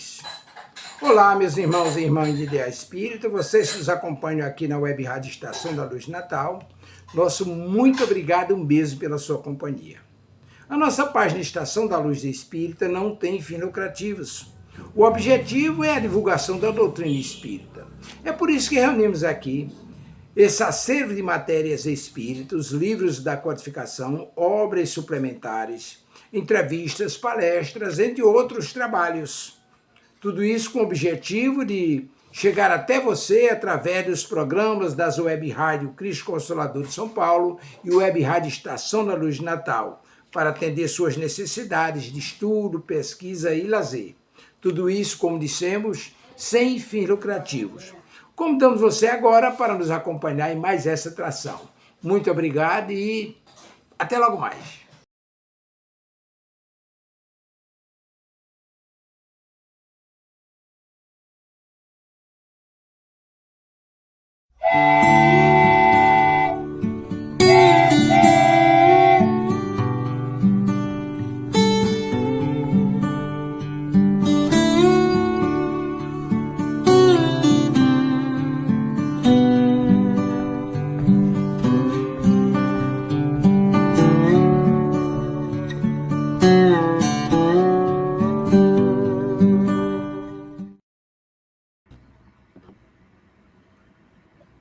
Luz. Olá, meus irmãos e irmãs de Ideal Espírita, vocês que nos acompanham aqui na Web Rádio Estação da Luz Natal, nosso muito obrigado, um beijo pela sua companhia. A nossa página Estação da Luz Espírita não tem fins lucrativos. O objetivo é a divulgação da doutrina espírita. É por isso que reunimos aqui esse acervo de matérias espíritas, livros da codificação, obras suplementares, entrevistas, palestras, entre outros trabalhos. Tudo isso com o objetivo de chegar até você através dos programas das Web Rádio Cristo Consolador de São Paulo e Web Rádio Estação da Luz Natal, para atender suas necessidades de estudo, pesquisa e lazer. Tudo isso, como dissemos, sem fins lucrativos. Convidamos você agora para nos acompanhar em mais essa atração. Muito obrigado e até logo mais.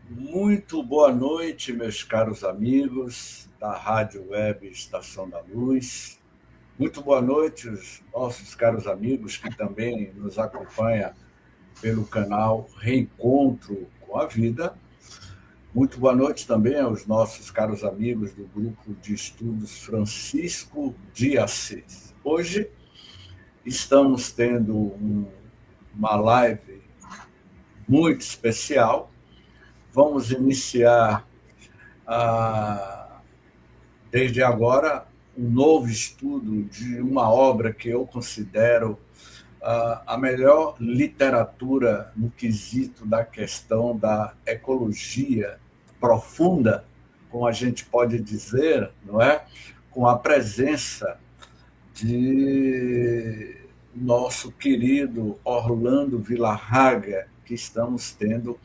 Muito boa noite, meus caros amigos da Rádio Web Estação da Luz. Muito boa noite, os nossos caros amigos que também nos acompanham pelo canal Reencontro com a Vida. Muito boa noite também aos nossos caros amigos do grupo de estudos Francisco de Assis. Hoje estamos tendo uma live muito especial. Vamos iniciar, desde agora, um novo estudo de uma obra que eu considero a melhor literatura no quesito da questão da ecologia profunda, como a gente pode dizer, não é? Com a presença de nosso querido Orlando Vilarraga, que estamos tendo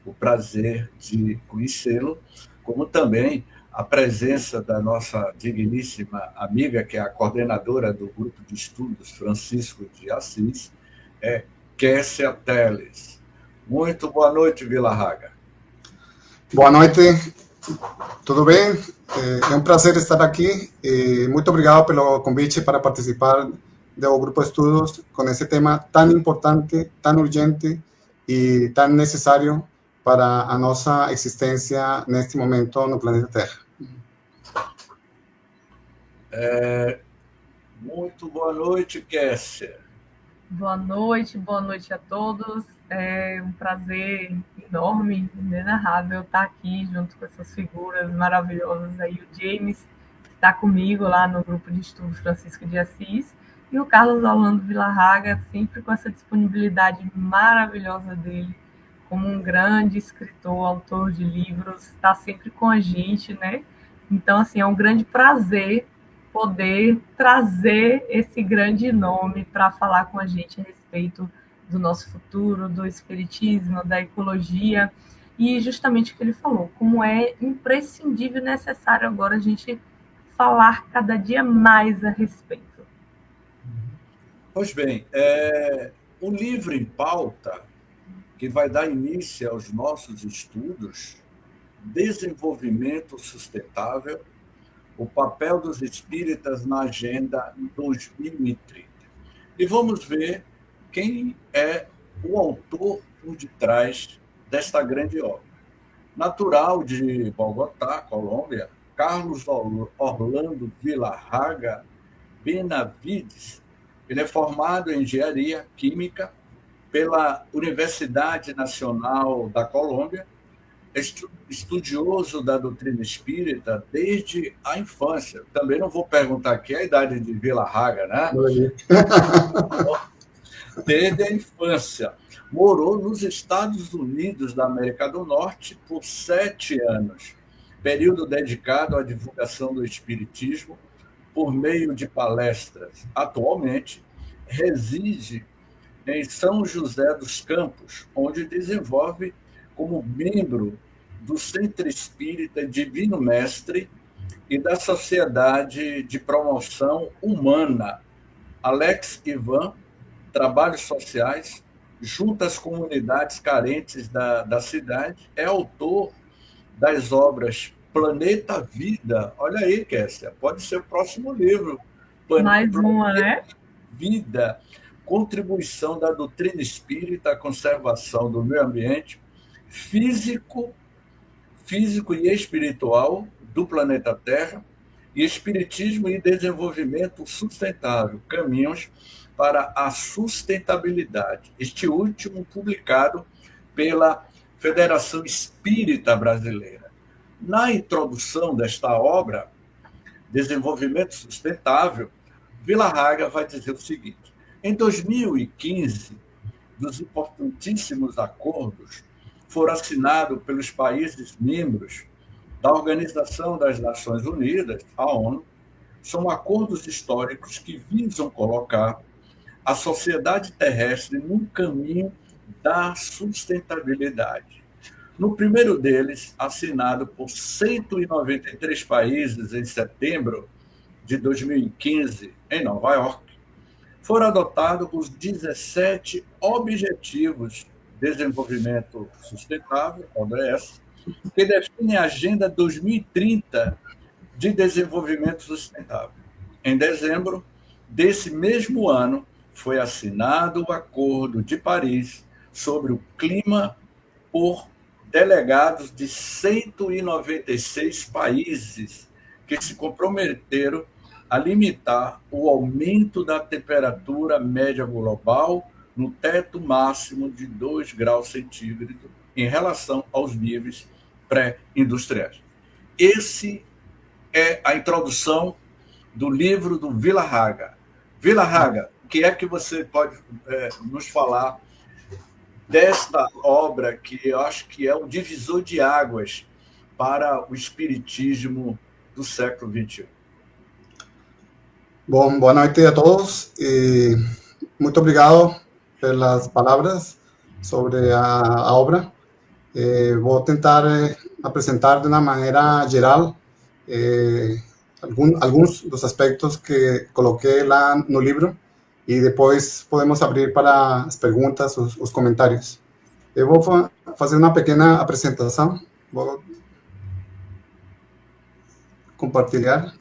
o prazer de conhecê-lo, como também a presença da nossa digníssima amiga, que é a coordenadora do grupo de estudos Francisco de Assis, Kessia Teles. Muito boa noite, Vilarraga. Boa noite, tudo bem? É um prazer estar aqui. Muito obrigado pelo convite para participar do grupo de estudos com esse tema tão importante, tão urgente e tão necessário para a nossa existência neste momento no planeta Terra. Muito boa noite, Kessia. Boa noite a todos. É um prazer enorme, inenarrável estar aqui junto com essas figuras maravilhosas aí. O James está comigo lá no grupo de estudos Francisco de Assis e o Carlos Orlando Vilarraga, sempre com essa disponibilidade maravilhosa dele, como um grande escritor, autor de livros, está sempre com a gente, né? Então, assim, é um grande prazer poder trazer esse grande nome para falar com a gente a respeito do nosso futuro, do espiritismo, da ecologia, e justamente o que ele falou, como é imprescindível e necessário agora a gente falar cada dia mais a respeito. Pois bem, o livro em pauta, que vai dar início aos nossos estudos, Desenvolvimento Sustentável, o papel dos espíritas na Agenda 2030. E vamos ver quem é o autor por detrás desta grande obra. Natural de Bogotá, Colômbia, Carlos Orlando Vilarraga Benavides, ele é formado em Engenharia Química pela Universidade Nacional da Colômbia, estudioso da doutrina espírita desde a infância. Também não vou perguntar aqui a idade de Vilarraga, né? Desde a infância. Morou nos Estados Unidos da América do Norte por 7 anos, período dedicado à divulgação do espiritismo por meio de palestras. Atualmente, reside em São José dos Campos, onde desenvolve como membro do Centro Espírita Divino Mestre e da Sociedade de Promoção Humana Alex Ivan, Trabalhos Sociais, junto às comunidades carentes da cidade. É autor das obras Planeta Vida. Olha aí, Kessia, pode ser o próximo livro. Mais uma, né? Vida, contribuição da doutrina espírita à conservação do meio ambiente físico e espiritual do planeta Terra, e Espiritismo e Desenvolvimento Sustentável, caminhos para a sustentabilidade. Este último publicado pela Federação Espírita Brasileira. Na introdução desta obra, Desenvolvimento Sustentável, Villa-Haga vai dizer o seguinte: em 2015, dos importantíssimos acordos foram assinados pelos países membros da Organização das Nações Unidas, a ONU, são acordos históricos que visam colocar a sociedade terrestre num caminho da sustentabilidade. No primeiro deles, assinado por 193 países em setembro de 2015, em Nova York, foram adotados os 17 Objetivos de Desenvolvimento Sustentável, ODS, que definem a Agenda 2030 de Desenvolvimento Sustentável. Em dezembro desse mesmo ano, foi assinado o Acordo de Paris sobre o clima por delegados de 196 países que se comprometeram a limitar o aumento da temperatura média global no teto máximo de 2 graus centígrados em relação aos níveis pré-industriais. Esse é a introdução do livro do Villa-Haga. Villa-Haga, o que é que você pode nos falar desta obra que eu acho que é um divisor de águas para o espiritismo do século XXI? Bom, boa noite a todos e muito obrigado pelas palavras sobre a obra. Vou tentar apresentar de uma maneira geral alguns dos aspectos que coloquei lá no livro e depois podemos abrir para as perguntas, os comentários. Eu vou fazer uma pequena apresentação. Vou compartilhar.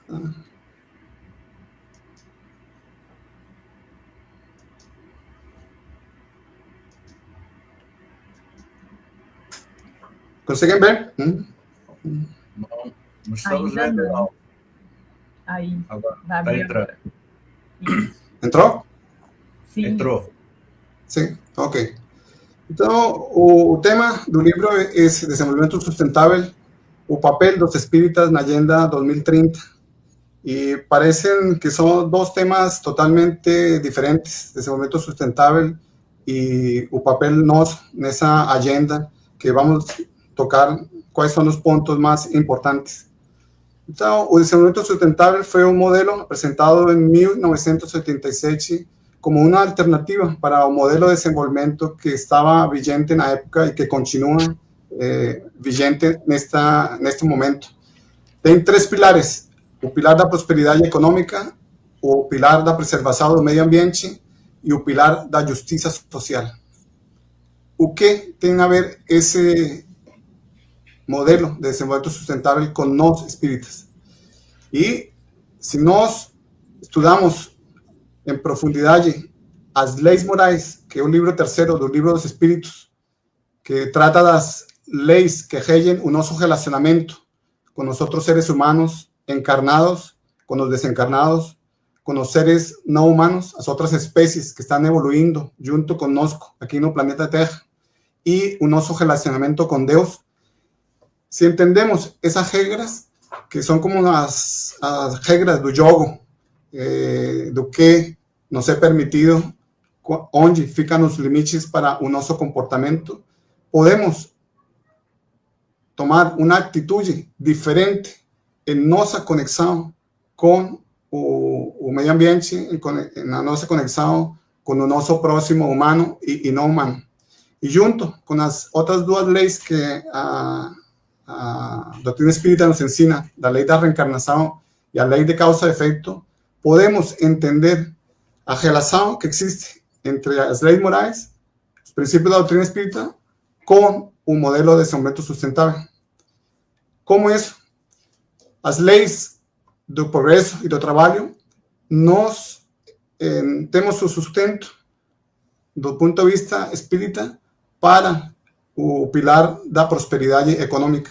Conseguem ver? Não estamos vendo, não. Aí, agora vai está entrando. Isso. Entrou? Sim. Entrou. Sim, ok. Então, o tema do livro é Desenvolvimento Sustentável, o papel dos espíritas na Agenda 2030. E parecem que são dois temas totalmente diferentes, desenvolvimento sustentável e o papel nosso nessa agenda, que vamos tocar quais são os pontos mais importantes. Então, o desenvolvimento sustentável foi um modelo apresentado em 1977 como uma alternativa para o modelo de desenvolvimento que estava vigente na época e que continua vigente neste momento. Tem 3 pilares: o pilar da prosperidade econômica, o pilar da preservação do meio ambiente e o pilar da justiça social. O que tem a ver esse modelo de desenvolvimento sustentável com nós espíritas? E se nós estudamos em profundidade as leis morais, que é o livro 3º do Livro dos Espíritos, que trata das leis que regem o nosso relacionamento com os outros seres humanos encarnados, com os desencarnados, com os seres não humanos, as outras espécies que estão evoluindo junto conosco aqui no planeta Terra, e o nosso relacionamento com Deus. Se entendemos essas regras, que são como as regras do jogo, do que nos é permitido, onde ficam os limites para o nosso comportamento, podemos tomar uma atitude diferente em nossa conexão com o meio ambiente, na nossa conexão com o nosso próximo humano e não humano. E junto com as outras duas leis que a doutrina espírita nos ensina, da lei da reencarnação e a lei de causa e efeito, podemos entender a relação que existe entre as leis morais, os princípios da doutrina espírita, com o modelo de desenvolvimento sustentável. Como isso? As leis do progresso e do trabalho temos o sustento do ponto de vista espírita para o pilar da prosperidade econômica.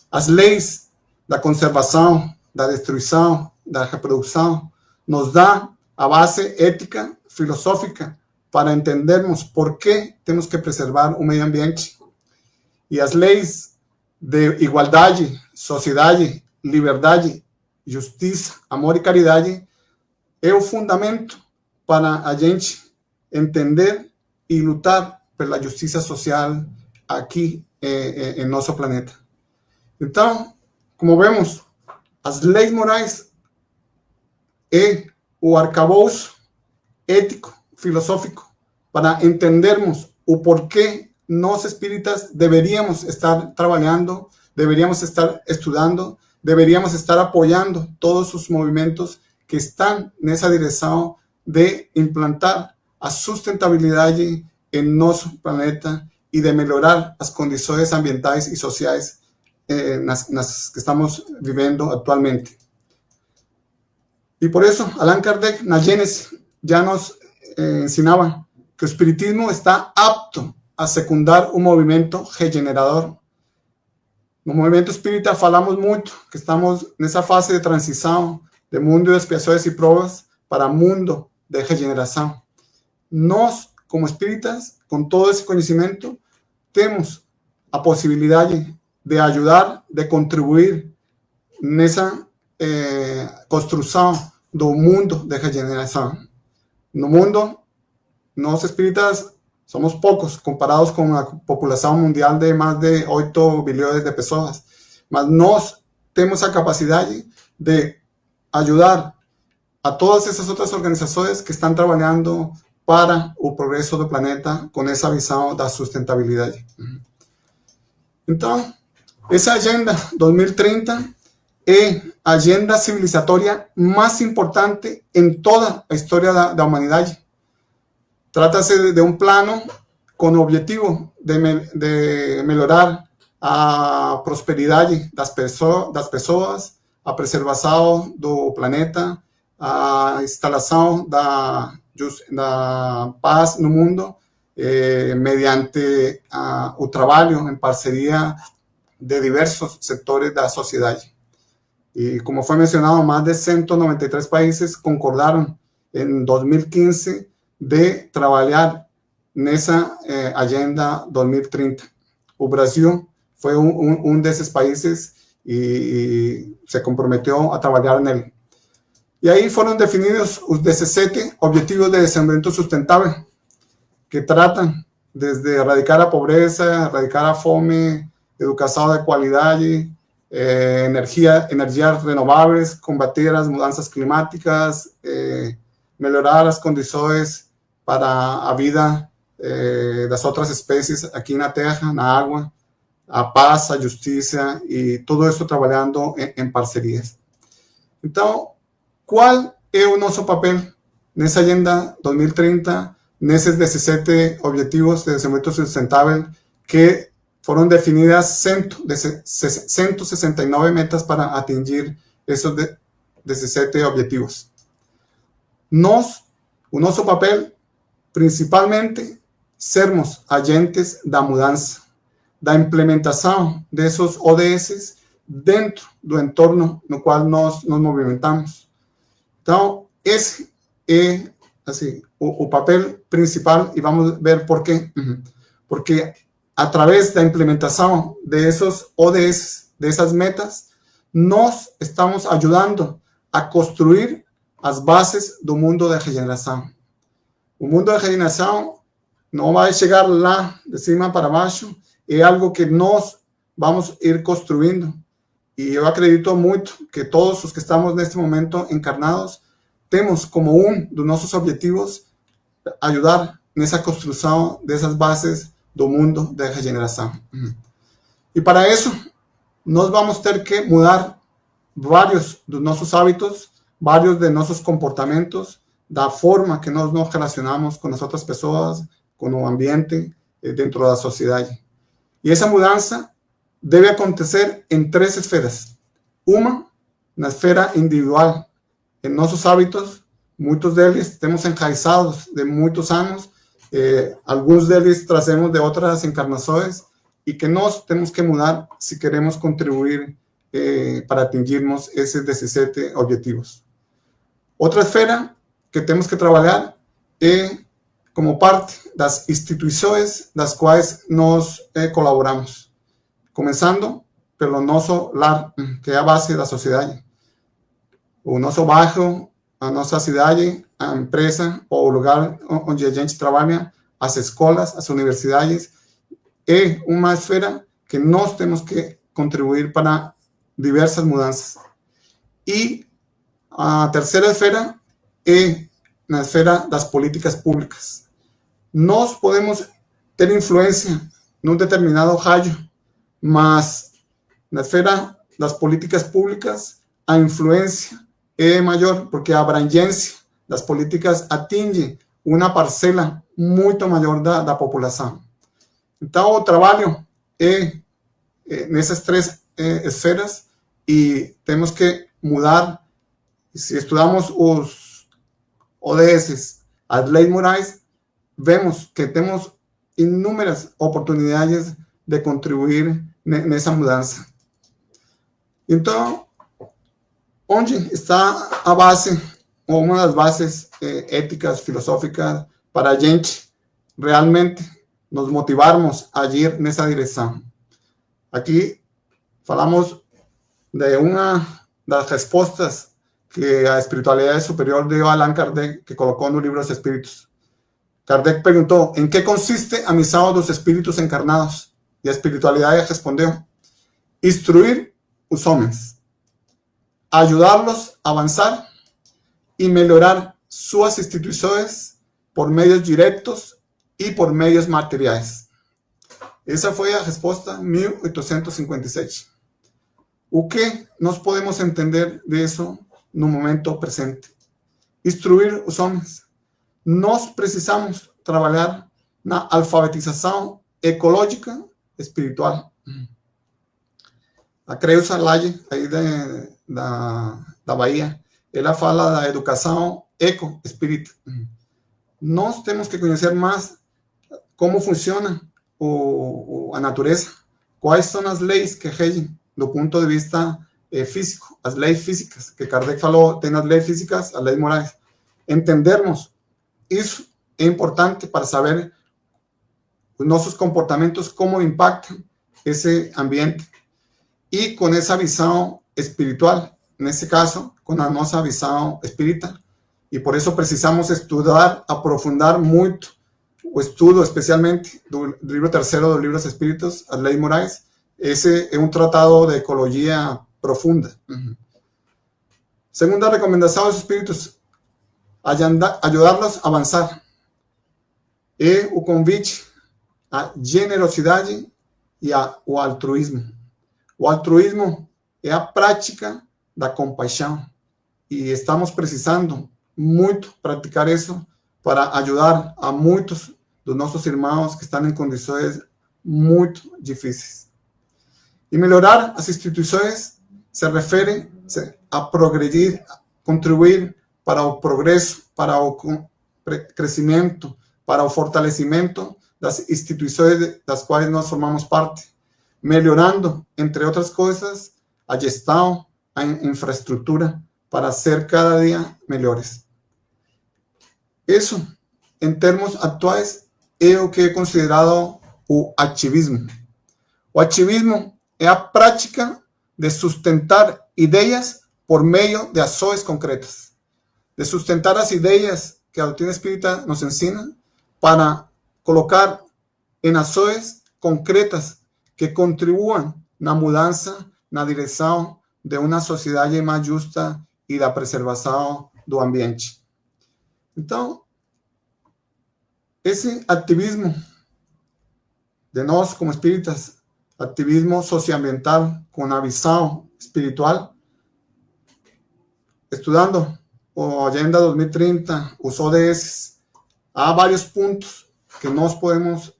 As leis da conservação, da destruição, da reprodução nos dá a base ética, filosófica, para entendermos por que temos que preservar o meio ambiente. E as leis de igualdade, sociedade, liberdade, justiça, amor e caridade é o fundamento para a gente entender e lutar pela justiça social aqui em nosso planeta. Então, como vemos, as leis morais é o arcabouço ético, filosófico, para entendermos o porquê nós espíritas deveríamos estar trabalhando, deveríamos estar estudando, deveríamos estar apoiando todos os movimentos que estão nessa direção de implantar a sustentabilidade em nosso planeta e de melhorar as condições ambientais e sociais nas que estamos vivendo atualmente. E por isso, Allan Kardec, na Gênesis, já nos ensinava que o espiritismo está apto a secundar um movimento regenerador. No movimento espírita falamos muito que estamos nessa fase de transição de mundo de expiações e provas para mundo de regeneração. Nós, como espíritas, com todo esse conhecimento, temos a possibilidade de ajudar, de contribuir nessa construção do mundo de regeneração. No mundo, nós espíritas somos poucos comparados com a população mundial de mais de 8 bilhões de pessoas, mas nós temos a capacidade de ajudar a todas essas outras organizações que estão trabalhando para o progresso do planeta com essa visão da sustentabilidade. Então, essa Agenda 2030 é a agenda civilizatória mais importante em toda a história da humanidade. Trata-se de um plano com o objetivo de melhorar a prosperidade das pessoas, a preservação do planeta, a instalação da paz no mundo, mediante o trabalho em parceria de diversos setores da sociedade. E como foi mencionado, mais de 193 países concordaram em 2015 de trabalhar nessa Agenda 2030. O Brasil foi um desses países e se comprometeu a trabalhar nele. E aí foram definidos os 17 Objetivos de Desenvolvimento Sustentável, que tratam desde erradicar a pobreza, erradicar a fome, educação de qualidade, energias renováveis, combater as mudanças climáticas, melhorar as condições para a vida das outras espécies aqui na Terra, na água, a paz, a justiça e tudo isso trabalhando em parcerias. Então, qual é o nosso papel nessa Agenda 2030, nesses 17 Objetivos de Desenvolvimento Sustentável que foram definidas 169 metas para atingir esses 17 objetivos? O nosso papel, principalmente, sermos agentes da mudança, da implementação desses ODS dentro do entorno no qual nós nos movimentamos. Então, esse é assim, o papel principal, e vamos ver por quê. Porque através da implementação desses ODS, dessas metas, nós estamos ajudando a construir as bases do mundo de regeneração. O mundo de regeneração não vai chegar lá de cima para baixo, é algo que nós vamos ir construindo. E eu acredito muito que todos os que estamos neste momento encarnados temos como um dos nossos objetivos ajudar nessa construção dessas bases do mundo de regeneração. E para isso, nós vamos ter que mudar vários dos nossos hábitos, vários de nossos comportamentos, da forma que nós nos relacionamos com as outras pessoas, com o ambiente, dentro da sociedade. E essa mudança deve acontecer em 3 esferas. Uma, na esfera individual, em nossos hábitos, muitos deles temos enraizados de muitos anos, alguns deles trazemos de outras encarnações, e que nós temos que mudar se queremos contribuir para atingirmos esses 17 objetivos. Outra esfera que temos que trabalhar é como parte das instituições das quais nós colaboramos, começando pelo nosso lar, que é a base da sociedade. O nosso bairro, a nossa cidade, a empresa ou o lugar onde a gente trabalha, as escolas, as universidades, é uma esfera que nós temos que contribuir para diversas mudanças. E a terceira esfera é na esfera das políticas públicas. Nós podemos ter influência num determinado raio, mas na esfera das políticas públicas a influência é maior, porque a abrangência das políticas atinge uma parcela muito maior da população. Então, o trabalho é nessas 3 esferas e temos que mudar. Se estudamos os ODS, as leis morais, vemos que temos inúmeras oportunidades de contribuir nessa mudança. Então, onde está a base, ou uma das bases éticas, filosóficas, para a gente realmente nos motivarmos a agir nessa direção? Aqui falamos de uma das respostas que a espiritualidade superior deu a Allan Kardec, que colocou no livro Os Espíritos. Kardec perguntou: em que consiste a missão dos espíritos encarnados? E a espiritualidade respondeu: instruir os homens, ajudá-los a avançar e melhorar suas instituições por meios diretos e por meios materiais. Essa foi a resposta 1857. O que nós podemos entender disso no momento presente? Instruir os homens. Nós precisamos trabalhar na alfabetização ecológica espiritual. A Creuza Laje, aí da Bahia, ela fala da educação eco-espírita. Nós temos que conhecer mais como funciona a natureza, quais são as leis que regem do ponto de vista físico, as leis físicas, que Kardec falou, tem as leis físicas, as leis morais. Entendermos isso é importante para saber os nossos comportamentos, como impactam esse ambiente. E com essa visão espiritual, nesse caso, com a nossa visão espírita, e por isso precisamos estudar, aprofundar muito o estudo, especialmente do livro 3º dos livros espíritos, as leis morais. Esse é um tratado de ecologia profunda. Segunda recomendação dos espíritos: ajudá-los a avançar. É o convite à generosidade e ao altruísmo. O altruísmo é a prática da compaixão e estamos precisando muito praticar isso para ajudar a muitos dos nossos irmãos que estão em condições muito difíceis. E melhorar as instituições se refere a progredir, contribuir para o progresso, para o crescimento, para o fortalecimento das instituições das quais nós formamos parte, melhorando, entre outras coisas, a gestão, a infraestrutura, para ser cada dia melhores. Isso, em termos atuais, é o que é considerado o ativismo. O ativismo é a prática de sustentar ideias por meio de ações concretas, de sustentar as ideias que a doutrina espírita nos ensina para colocar em ações concretas que contribuam na mudança, na direção de uma sociedade mais justa e da preservação do ambiente. Então, esse ativismo de nós como espíritas, ativismo socioambiental com a visão espiritual, estudando a Agenda 2030, os ODS, há vários pontos que nós podemos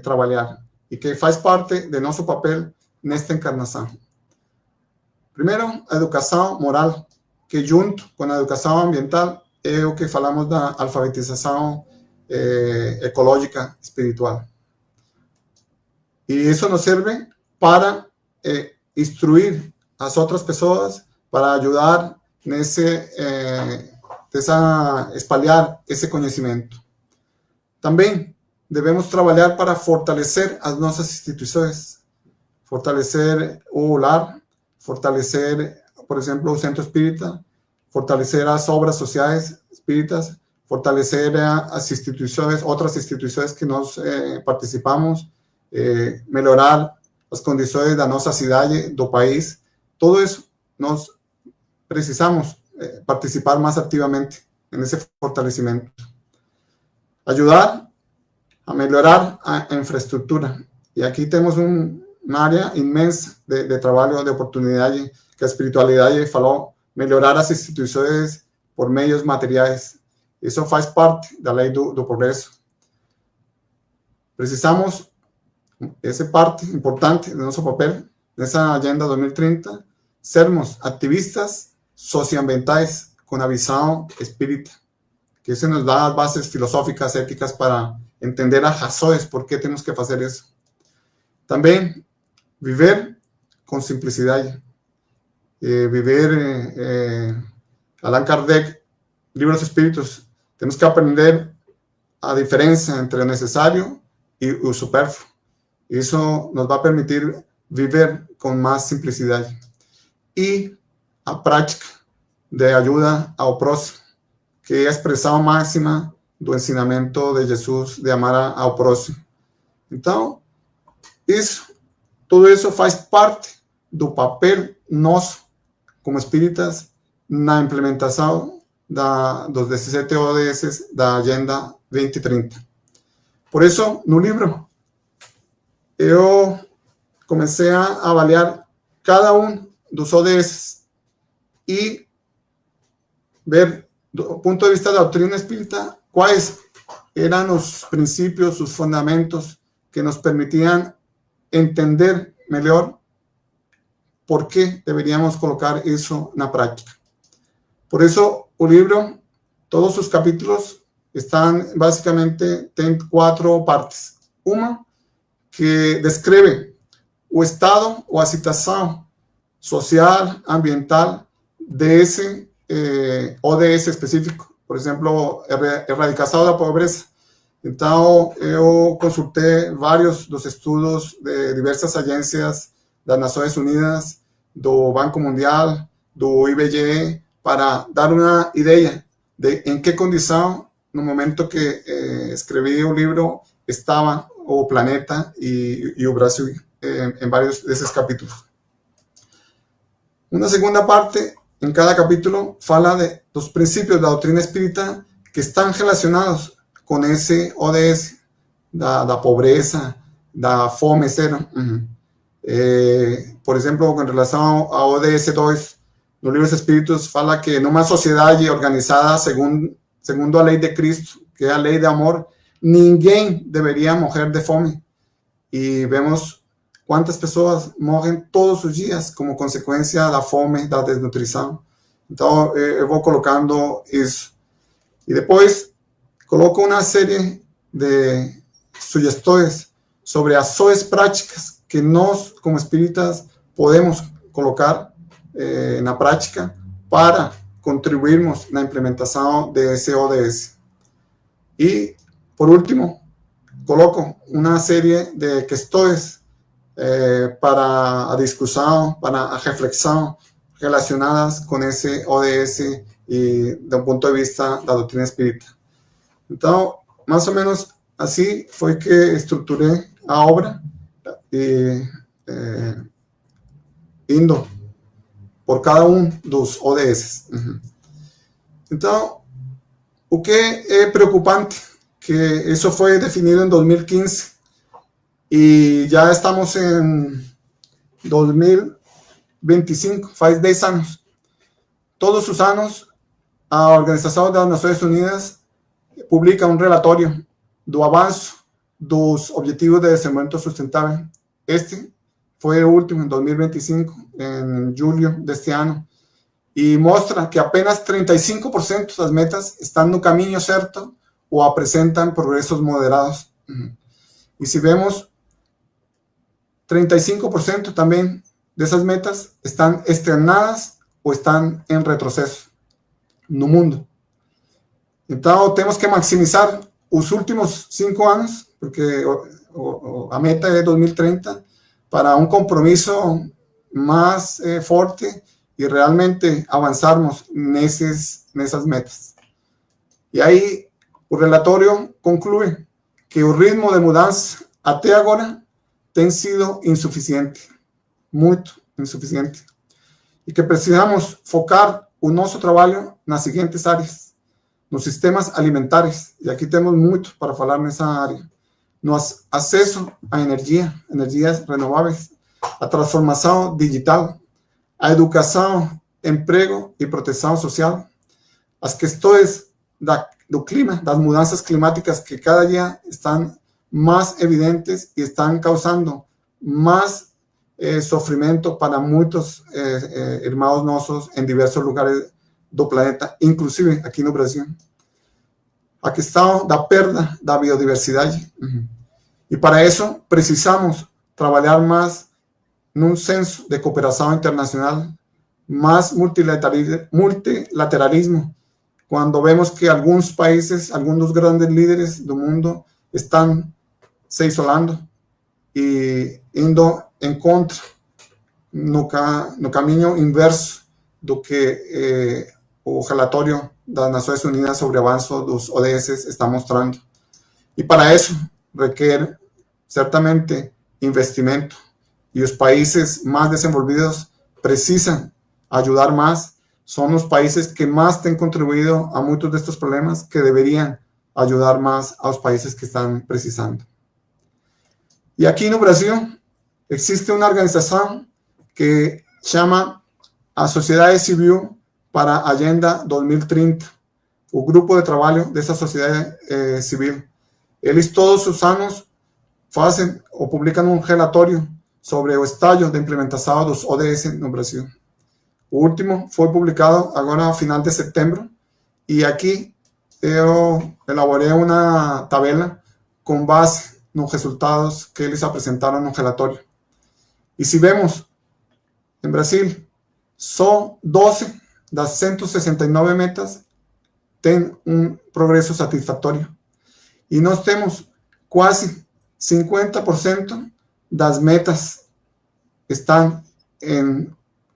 trabalhar e que faz parte de nosso papel nesta encarnação. Primeiro, a educação moral, que junto com a educação ambiental é o que falamos da alfabetização ecológica espiritual. E isso nos serve para instruir as outras pessoas, para ajudar espalhar esse conhecimento. Também devemos trabalhar para fortalecer as nossas instituições, fortalecer o lar, fortalecer, por exemplo, o centro espírita, fortalecer as obras sociais espíritas, fortalecer as instituições, outras instituições que nós participamos, melhorar as condições da nossa cidade, do país. Todo isso nós precisamos participar mais ativamente nesse fortalecimento. Ajudar a melhorar a infraestrutura. E aqui temos uma área imensa de trabalho, de oportunidade, que a espiritualidade falou, melhorar as instituições por meios materiais. Isso faz parte da lei do progresso. Precisamos, essa parte importante do nosso papel, nessa Agenda 2030, sermos ativistas socioambientais com a visão espírita, que isso nos dá as bases filosóficas, éticas, para entender as razões por que temos que fazer isso. Também viver com simplicidade. Allan Kardec, Livros Espíritos, temos que aprender a diferença entre o necessário e o supérfluo. Isso nos vai permitir viver com mais simplicidade. E a prática de ajuda ao próximo, que é a expressão máxima do ensinamento de Jesus, de amar ao próximo. Então, tudo isso faz parte do papel nosso, como espíritas, na implementação dos 17 ODS da Agenda 2030. Por isso, no livro, eu comecei a avaliar cada um dos ODS e ver, do ponto de vista da doutrina espírita, quais eram os princípios, os fundamentos que nos permitiam entender melhor por que deveríamos colocar isso na prática. Por isso, o livro, todos os capítulos estão, basicamente, tem 4 partes. Uma que descreve o estado ou a situação social, ambiental desse ODS específico, por exemplo, erradicação da pobreza. Então, eu consultei vários dos estudos de diversas agências das Nações Unidas, do Banco Mundial, do IBGE, para dar uma ideia de em que condição, no momento que escrevi o livro, estava o planeta e o Brasil em vários desses capítulos. Uma segunda parte, em cada capítulo, fala dos princípios da doutrina espírita que estão relacionados com esse ODS, da pobreza, da fome zero. Por exemplo, com relação ao ODS 2, no Livro dos Espíritos, fala que numa sociedade organizada segundo a lei de Cristo, que é a lei de amor, ninguém deveria morrer de fome. E vemos quantas pessoas morrem todos os dias como consequência da fome, da desnutrição. Então, eu vou colocando isso. E depois, coloco uma série de sugestões sobre ações práticas que nós, como espíritas, podemos colocar na prática para contribuirmos na implementação desse ODS. E, por último, coloco uma série de questões para a discussão, para a reflexão relacionadas com esse ODS e do ponto de vista da doutrina espírita. Então, mais ou menos assim foi que estruturei a obra, indo por cada um dos ODS. Então, o que é preocupante que eso fue definido en 2015 y ya estamos en 2025, faz 10 anos. Todos os anos, a Organização das Nações Unidas publica um relatório do avanço dos Objetivos de Desenvolvimento Sustentável. Este foi o último, em 2025, em julho deste ano, e mostra que apenas 35% das metas estão no caminho certo ou apresentam progressos moderados. E se vemos, 35% também dessas metas estão estagnadas ou estão em retrocesso no mundo. Então, temos que maximizar os últimos 5 anos, porque a meta é 2030, para um compromisso mais forte e realmente avançarmos nessas metas. E aí, o relatório conclui que o ritmo de mudança até agora tem sido insuficiente, muito insuficiente, e que precisamos focar o nosso trabalho nas seguintes áreas: nos sistemas alimentares, e aqui temos muito para falar nessa área, no acesso à energias renováveis, a transformação digital, a educação, emprego e proteção social, as questões do clima, das mudanças climáticas que cada dia estão mais evidentes e estão causando mais sofrimento para muitos irmãos nossos em diversos lugares do planeta, inclusive aqui no Brasil. A questão da perda da biodiversidade. E para isso precisamos trabalhar mais num senso de cooperação internacional, mais multilateralismo, quando vemos que alguns países, alguns dos grandes líderes do mundo estão se isolando e indo em contra, no caminho inverso do que o relatório das Nações Unidas sobre o avanço dos ODS está mostrando. E para isso requer certamente investimento, e os países mais desenvolvidos precisam ajudar mais. São os países que mais têm contribuído a muitos destes problemas, que deveriam ajudar mais aos países que estão precisando. E aqui no Brasil existe uma organização que chama a Sociedade Civil para a Agenda 2030, o grupo de trabalho dessa sociedade civil. Eles todos os anos fazem ou publicam um relatório sobre o estágio de implementação dos ODS no Brasil. O último foi publicado agora a final de setembro, e aqui eu elaborei uma tabela com base nos resultados que eles apresentaram no relatório. E se vemos, em Brasil, só 12 das 169 metas têm um progresso satisfatório. E nós temos quase 50% das metas estão em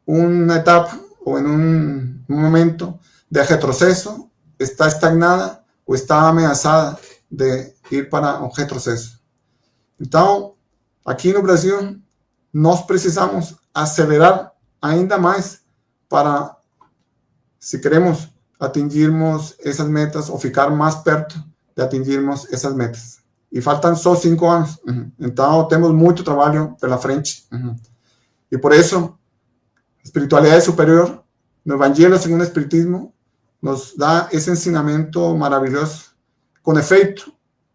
uma etapa ou em um momento de retrocesso, está estagnada ou está ameaçada de ir para um retrocesso. Então, aqui no Brasil, nós precisamos acelerar ainda mais para, se queremos atingirmos essas metas ou ficar mais perto de atingirmos essas metas. E faltam só 5 anos. Então, temos muito trabalho pela frente. E por isso, a espiritualidade superior, no Evangelho segundo o Espiritismo, nos dá esse ensinamento maravilhoso. Com efeito,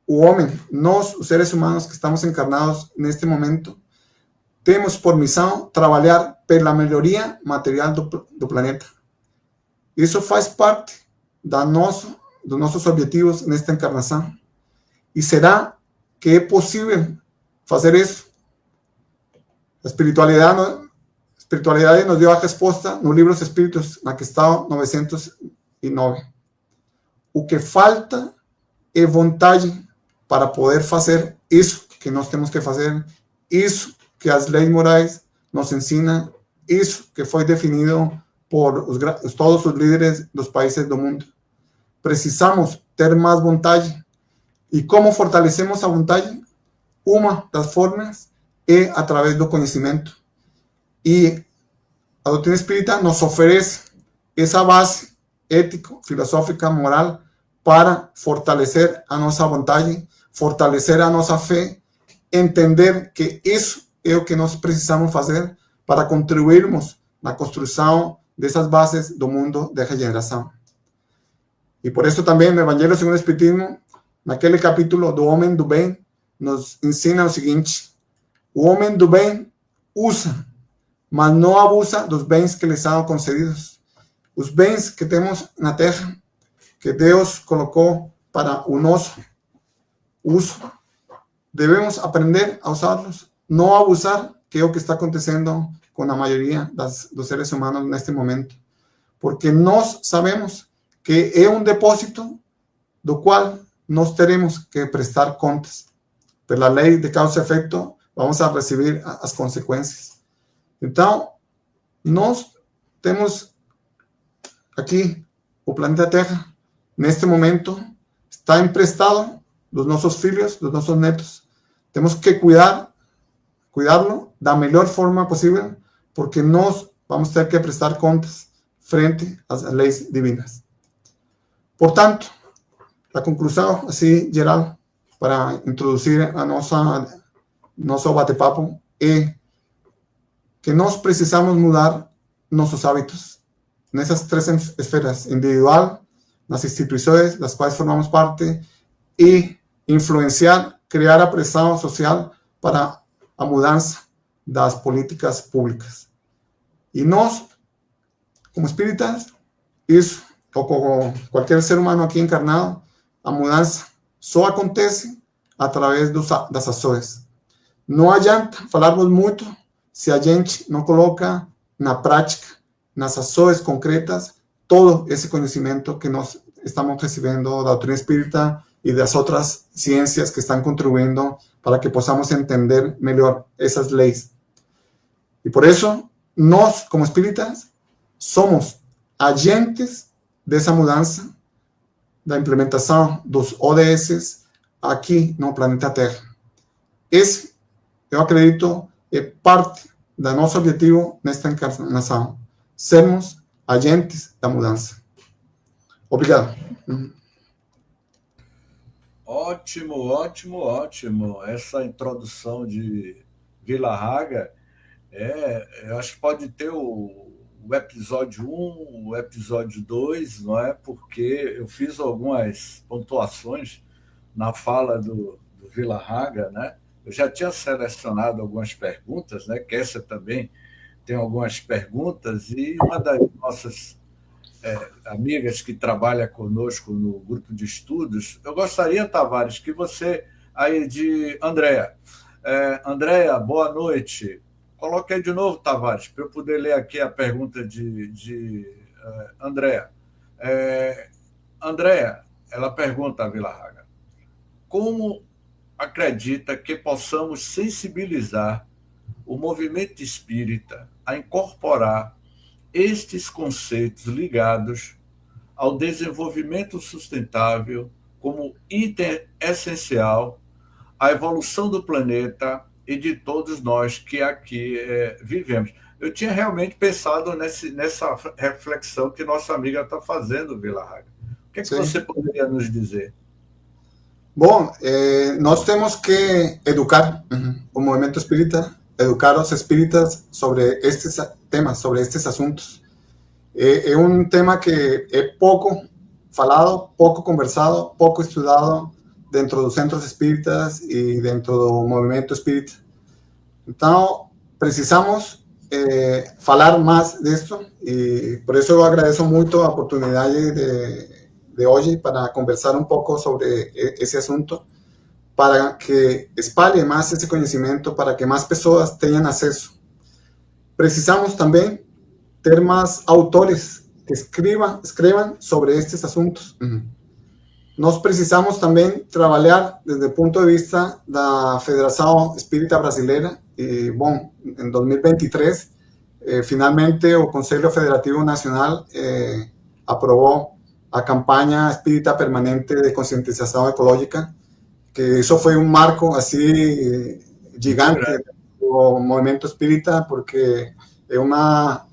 o homem, nós, os seres humanos que estamos encarnados neste momento, temos por missão trabalhar pela melhoria material do planeta. Isso faz parte dos nossos objetivos nesta encarnação. E será que é possível fazer isso? A espiritualidade nos deu a resposta no Livro dos Espíritos, na questão 909. O que falta é vontade para poder fazer isso que nós temos que fazer, isso que as leis morais nos ensinam, isso que foi definido por todos os líderes dos países do mundo. Precisamos ter mais vontade. E como fortalecemos a vontade? Uma das formas é através do conhecimento. E a doutrina espírita nos oferece essa base ética, filosófica, moral, para fortalecer a nossa vontade, fortalecer a nossa fé, entender que isso é o que nós precisamos fazer para contribuirmos na construção dessas bases do mundo de regeneração. E por isso também no Evangelho segundo o Espiritismo, naquele capítulo do homem do bem, nos ensina o seguinte: o homem do bem usa, mas não abusa dos bens que lhe são concedidos. Os bens que temos na terra, que Deus colocou para o nosso uso, devemos aprender a usá-los, não abusar, que é o que está acontecendo com a maioria dos seres humanos neste momento. Porque nós sabemos que é um depósito do qual nós teremos que prestar contas. Pela lei de causa e efeito, vamos a receber as consequências. Então, nós temos aqui o planeta Terra, neste momento, está emprestado dos nossos filhos, dos nossos netos. Temos que cuidarlo da melhor forma possível, porque nós vamos ter que prestar contas frente às leis divinas. Portanto, a conclusão, assim, geral, para introduzir a nosso bate-papo, é que nós precisamos mudar nossos hábitos nessas três esferas: individual, nas instituições das quais formamos parte, e influenciar, criar a pressão social para a mudança das políticas públicas. E nós, como espíritas, isso, ou como qualquer ser humano aqui encarnado, a mudança só acontece através das ações. Não adianta falarmos muito se a gente não coloca na prática, nas ações concretas, todo esse conhecimento que nós estamos recebendo da doutrina espírita e das outras ciências que estão contribuindo para que possamos entender melhor essas leis. E por isso, nós, como espíritas, somos agentes dessa mudança, da implementação dos ODS aqui no planeta Terra. Esse, eu acredito, é parte do nosso objetivo nesta encarnação: sermos agentes da mudança. Obrigado. Ótimo, ótimo, ótimo. Essa introdução de Vila Haga, eu acho que pode ter o episódio 1, o episódio 2, não é? Porque eu fiz algumas pontuações na fala do Vila Haga, né? Eu já tinha selecionado algumas perguntas, né? Que essa também tem algumas perguntas, e uma das nossas amigas que trabalha conosco no grupo de estudos, eu gostaria, Tavares, que você, aí de Andréa. Andréa, boa noite. Coloque aí de novo, Tavares, para eu poder ler aqui a pergunta de Andréa. Andréa, ela pergunta a Vila Haga: como acredita que possamos sensibilizar o movimento espírita a incorporar estes conceitos ligados ao desenvolvimento sustentável como item essencial à evolução do planeta e de todos nós que aqui vivemos? Eu tinha realmente pensado nessa reflexão que nossa amiga está fazendo, Vila Haga. O que é que você poderia nos dizer? Bom, nós temos que educar o movimento espírita, educar os espíritas sobre estes temas, sobre estes assuntos. É um tema que é pouco falado, pouco conversado, pouco estudado dentro dos centros espíritas e dentro do movimento espírita. Então, precisamos falar mais disso, e por isso eu agradeço muito a oportunidade de hoje para conversar um pouco sobre esse assunto, para que espalhe mais esse conhecimento, para que mais pessoas tenham acesso. Precisamos também ter mais autores que escrevam sobre estes assuntos. Nós precisamos também trabalhar desde o ponto de vista da Federação Espírita Brasileira. E, bom, em 2023, finalmente o Conselho Federativo Nacional aprovou a campanha espírita permanente de conscientização ecológica, que isso foi um marco assim gigante do movimento espírita, porque é uma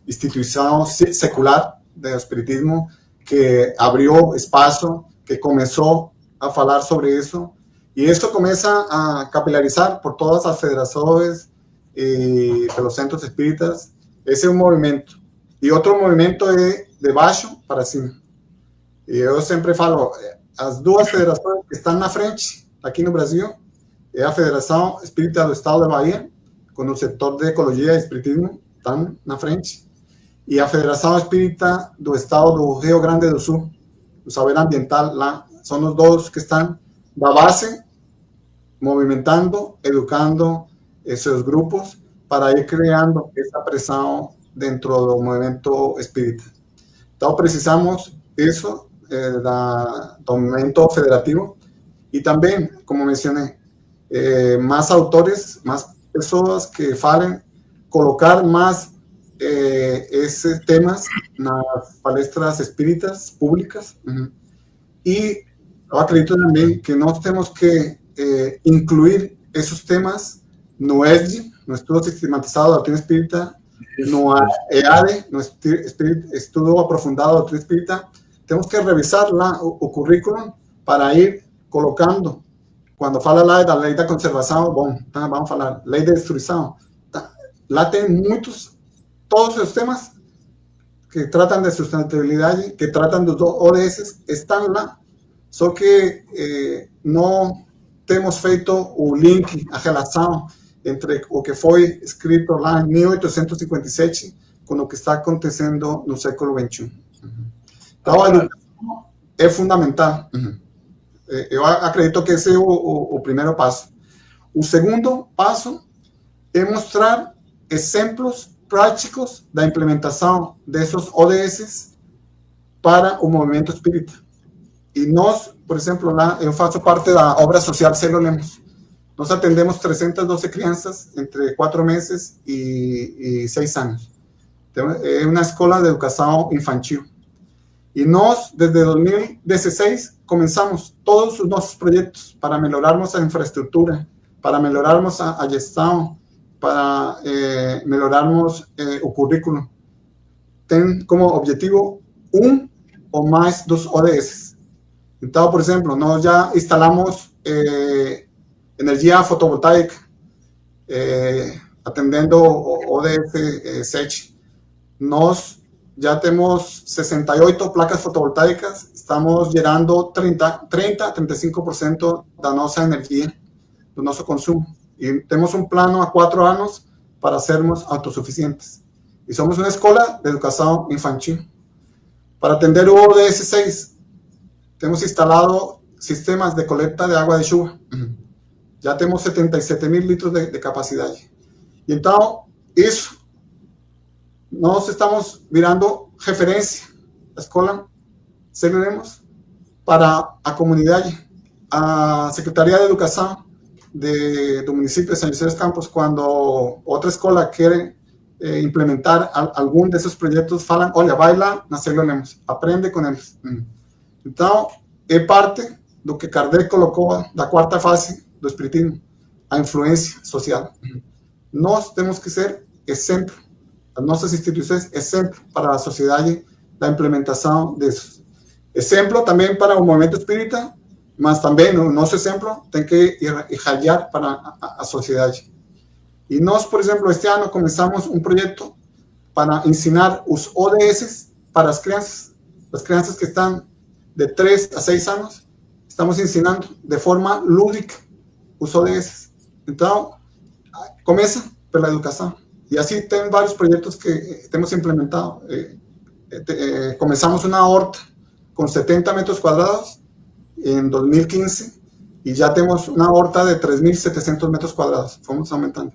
instituição secular do espiritismo que abriu espaço, que começou a falar sobre isso, e isso começa a capilarizar por todas as federações e pelos centros espíritas. Esse é um movimento. E outro movimento é de baixo para cima. E eu sempre falo, as duas federações que estão na frente, aqui no Brasil, é a Federação Espírita do Estado da Bahia, com o setor de ecologia e espiritismo, estão na frente, e a Federação Espírita do Estado do Rio Grande do Sul, o saber ambiental lá, são os dois que estão da base, movimentando, educando esses grupos para ir criando essa pressão dentro do movimento espírita. Então, precisamos isso do movimento federativo e também, como mencionei, mais autores, mais pessoas que falem, colocar mais esses temas nas palestras espíritas públicas. E eu acredito também que nós temos que incluir esses temas no ESD, no Estudo Sistematizado da Doutrina Espírita, no EAD, no Estudo Aprofundado da Doutrina Espírita. Temos que revisar lá o currículo para ir colocando. Quando fala lá da lei da conservação, bom, tá, vamos falar, lei da destruição. Tá, lá tem todos os temas que tratam de sustentabilidade, que tratam dos ODS, estão lá. Só que não temos feito o link, a relação entre o que foi escrito lá em 1857 com o que está acontecendo no século XXI. Então, a educação é fundamental. Eu acredito que esse é o primeiro passo. O segundo passo é mostrar exemplos práticos da implementação desses ODS para o movimento espírita. E nós, por exemplo, lá eu faço parte da obra social Celo Lemos. Nós atendemos 312 crianças entre 4 meses e 6 anos. Então, é uma escola de educação infantil. E nós, desde 2016, começamos todos os nossos projetos para melhorarmos a infraestrutura, para melhorarmos a gestão, para melhorarmos o currículo. Tem como objetivo um ou mais dos ODS. Então, por exemplo, nós já instalamos energia fotovoltaica, atendendo o ODS 7. Nós já temos 68 placas fotovoltaicas, estamos gerando 35% da nossa energia, do nosso consumo. E temos um plano a 4 anos para sermos autossuficientes. E somos uma escola de educação infantil. Para atender o ODS 6, temos instalado sistemas de coleta de água de chuva. Já temos 77.000 litros de capacidade. E então, isso, nós estamos virando referência, a escola Celo Lemos, para a comunidade. A Secretaria de Educação do município de São José dos Campos, quando outra escola quer implementar algum desses projetos, falam, olha, vai lá na Celo Lemos, aprende com eles. Então, é parte do que Kardec colocou da quarta fase do espiritismo, a influência social. Nós temos que ser exemplo, as nossas instituições, exemplo para a sociedade da implementação disso. Exemplo também para o movimento espírita, mas também o nosso exemplo tem que irradiar para a sociedade. E nós, por exemplo, este ano começamos um projeto para ensinar os ODS para as crianças que estão de 3 a 6 anos, estamos ensinando de forma lúdica os ODS. Então, começa pela educação. E assim tem vários projetos que temos implementado. Começamos uma horta com 70 metros quadrados em 2015 e já temos uma horta de 3.700 metros quadrados. Fomos aumentando.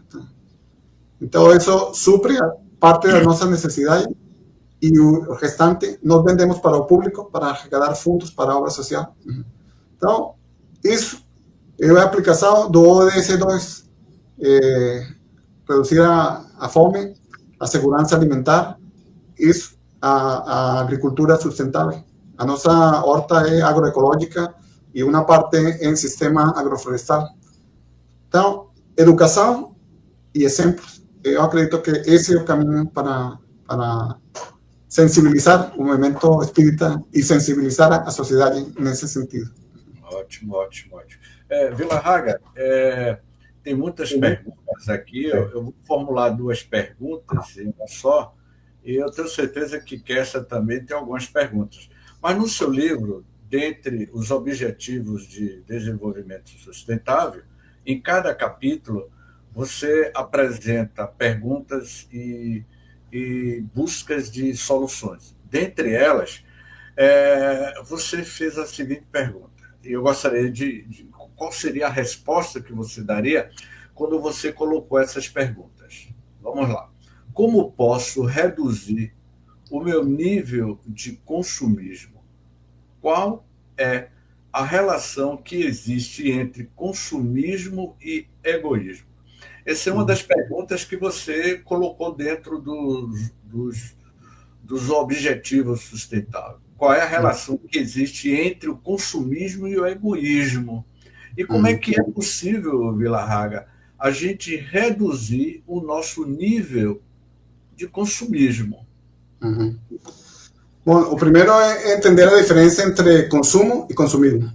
Então, isso supre parte da nossa necessidade e o restante nós vendemos para o público para arrecadar fundos para a obra social. Então, isso é a aplicação do ODS 2, reduzir a fome, a segurança alimentar, isso, a agricultura sustentável. A nossa horta é agroecológica e uma parte em sistema agroflorestal. Então, educação e exemplos. Eu acredito que esse é o caminho para sensibilizar o movimento espírita e sensibilizar a sociedade nesse sentido. Ótimo, ótimo, ótimo. Vila Haga, tem muitas perguntas aqui. Eu vou formular 2 perguntas em uma só, e eu tenho certeza que Kessia também tem algumas perguntas. Mas no seu livro, dentre os objetivos de desenvolvimento sustentável, em cada capítulo, você apresenta perguntas e buscas de soluções. Dentre elas, você fez a seguinte pergunta, e eu gostaria de qual seria a resposta que você daria quando você colocou essas perguntas. Vamos lá. Como posso reduzir o meu nível de consumismo? Qual é a relação que existe entre consumismo e egoísmo? Essa é uma das perguntas que você colocou dentro dos objetivos sustentáveis. Qual é a relação que existe entre o consumismo e o egoísmo? E como é que é possível, Vila Haga, a gente reduzir o nosso nível de consumismo? Bom, o primeiro é entender a diferença entre consumo e consumismo.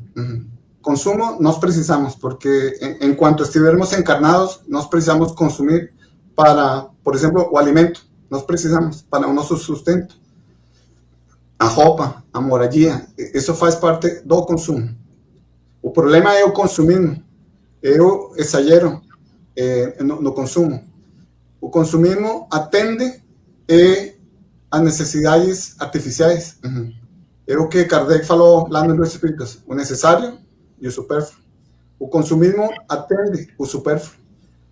Consumo nós precisamos, porque enquanto estivermos encarnados, nós precisamos consumir para, por exemplo, o alimento. Nós precisamos para o nosso sustento. A roupa, a moradia, isso faz parte do consumo. O problema é o consumismo. É o exagero no consumo. O consumismo atende a necessidades artificiais. É o que Kardec falou lá nos Espíritos, o necessário e o supérfluo. O consumismo atende o supérfluo,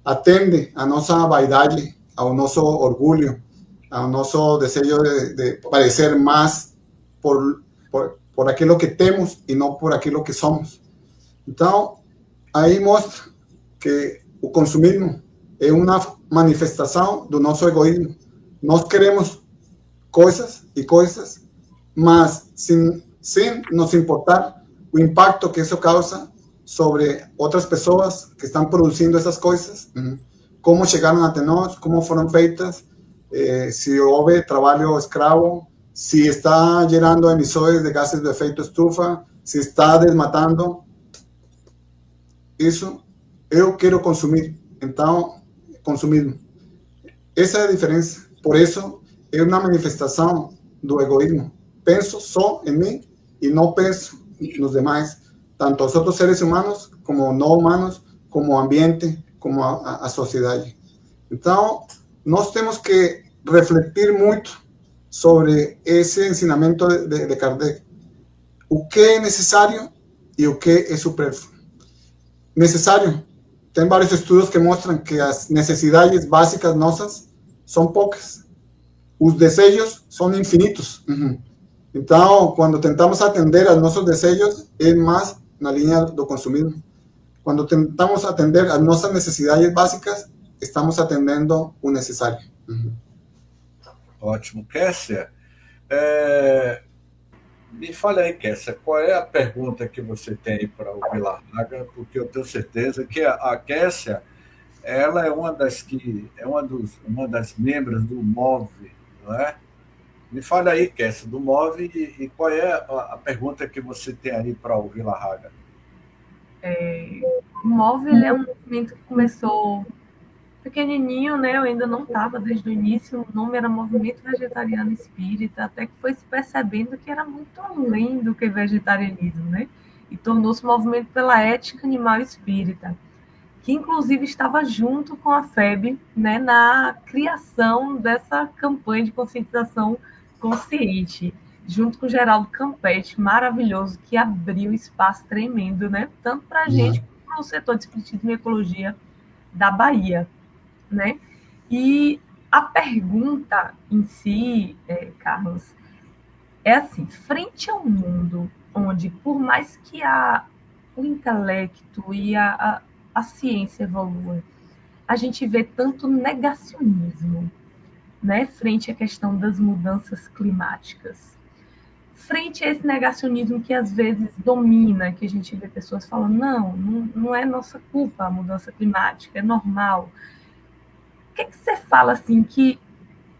atende a nossa vaidade, ao nosso orgulho, ao nosso desejo de parecer mais por aquilo que temos e não por aquilo que somos. Então, aí mostra que o consumismo é uma manifestação do nosso egoísmo. Nós queremos coisas e coisas, mas sem nos importar o impacto que isso causa sobre outras pessoas que estão produzindo essas coisas, como chegaram até nós, como foram feitas, se houve trabalho escravo, se está gerando emissões de gases de efeito estufa, se está desmatando. Isso eu quero consumir. Então, consumismo. Essa é a diferença. Por isso, é uma manifestação do egoísmo. Penso só em mim e não penso nos demais, tanto os outros seres humanos, como não humanos, como o ambiente, como a sociedade. Então, nós temos que refletir muito sobre esse ensinamento de Kardec. O que é necessário e o que é supérfluo. Necessário. Tem vários estudos que mostram que as necessidades básicas nossas são poucas. Os desejos são infinitos. Então, quando tentamos atender aos nossos desejos, é mais na linha do consumismo. Quando tentamos atender às nossas necessidades básicas, estamos atendendo o necessário. Ótimo. Kessia, me fale aí, Kessia, qual é a pergunta que você tem para o Vila Haga? Porque eu tenho certeza que a Kessia, ela é uma das membros do MOVE, não é? Me fale aí, Kessia, do MOVE e qual é a pergunta que você tem aí para o Vila Haga? O MOVE ele é um movimento que começou pequenininho, né? Eu ainda não estava desde o início, o nome era Movimento Vegetariano Espírita, até que foi se percebendo que era muito além do que vegetarianismo, né? E tornou-se Movimento pela Ética Animal Espírita, que inclusive estava junto com a FEB, né, na criação dessa campanha de conscientização consciente, junto com o Geraldo Campetti, maravilhoso, que abriu espaço tremendo, né? Tanto para a gente como para o setor de espiritismo e ecologia da Bahia, né? E a pergunta em si, Carlos, é assim: frente a um mundo onde, por mais que o intelecto e a ciência evolua, a gente vê tanto negacionismo, né, frente à questão das mudanças climáticas. Frente a esse negacionismo que às vezes domina, que a gente vê pessoas falando, não é nossa culpa a mudança climática, é normal. O que você fala assim que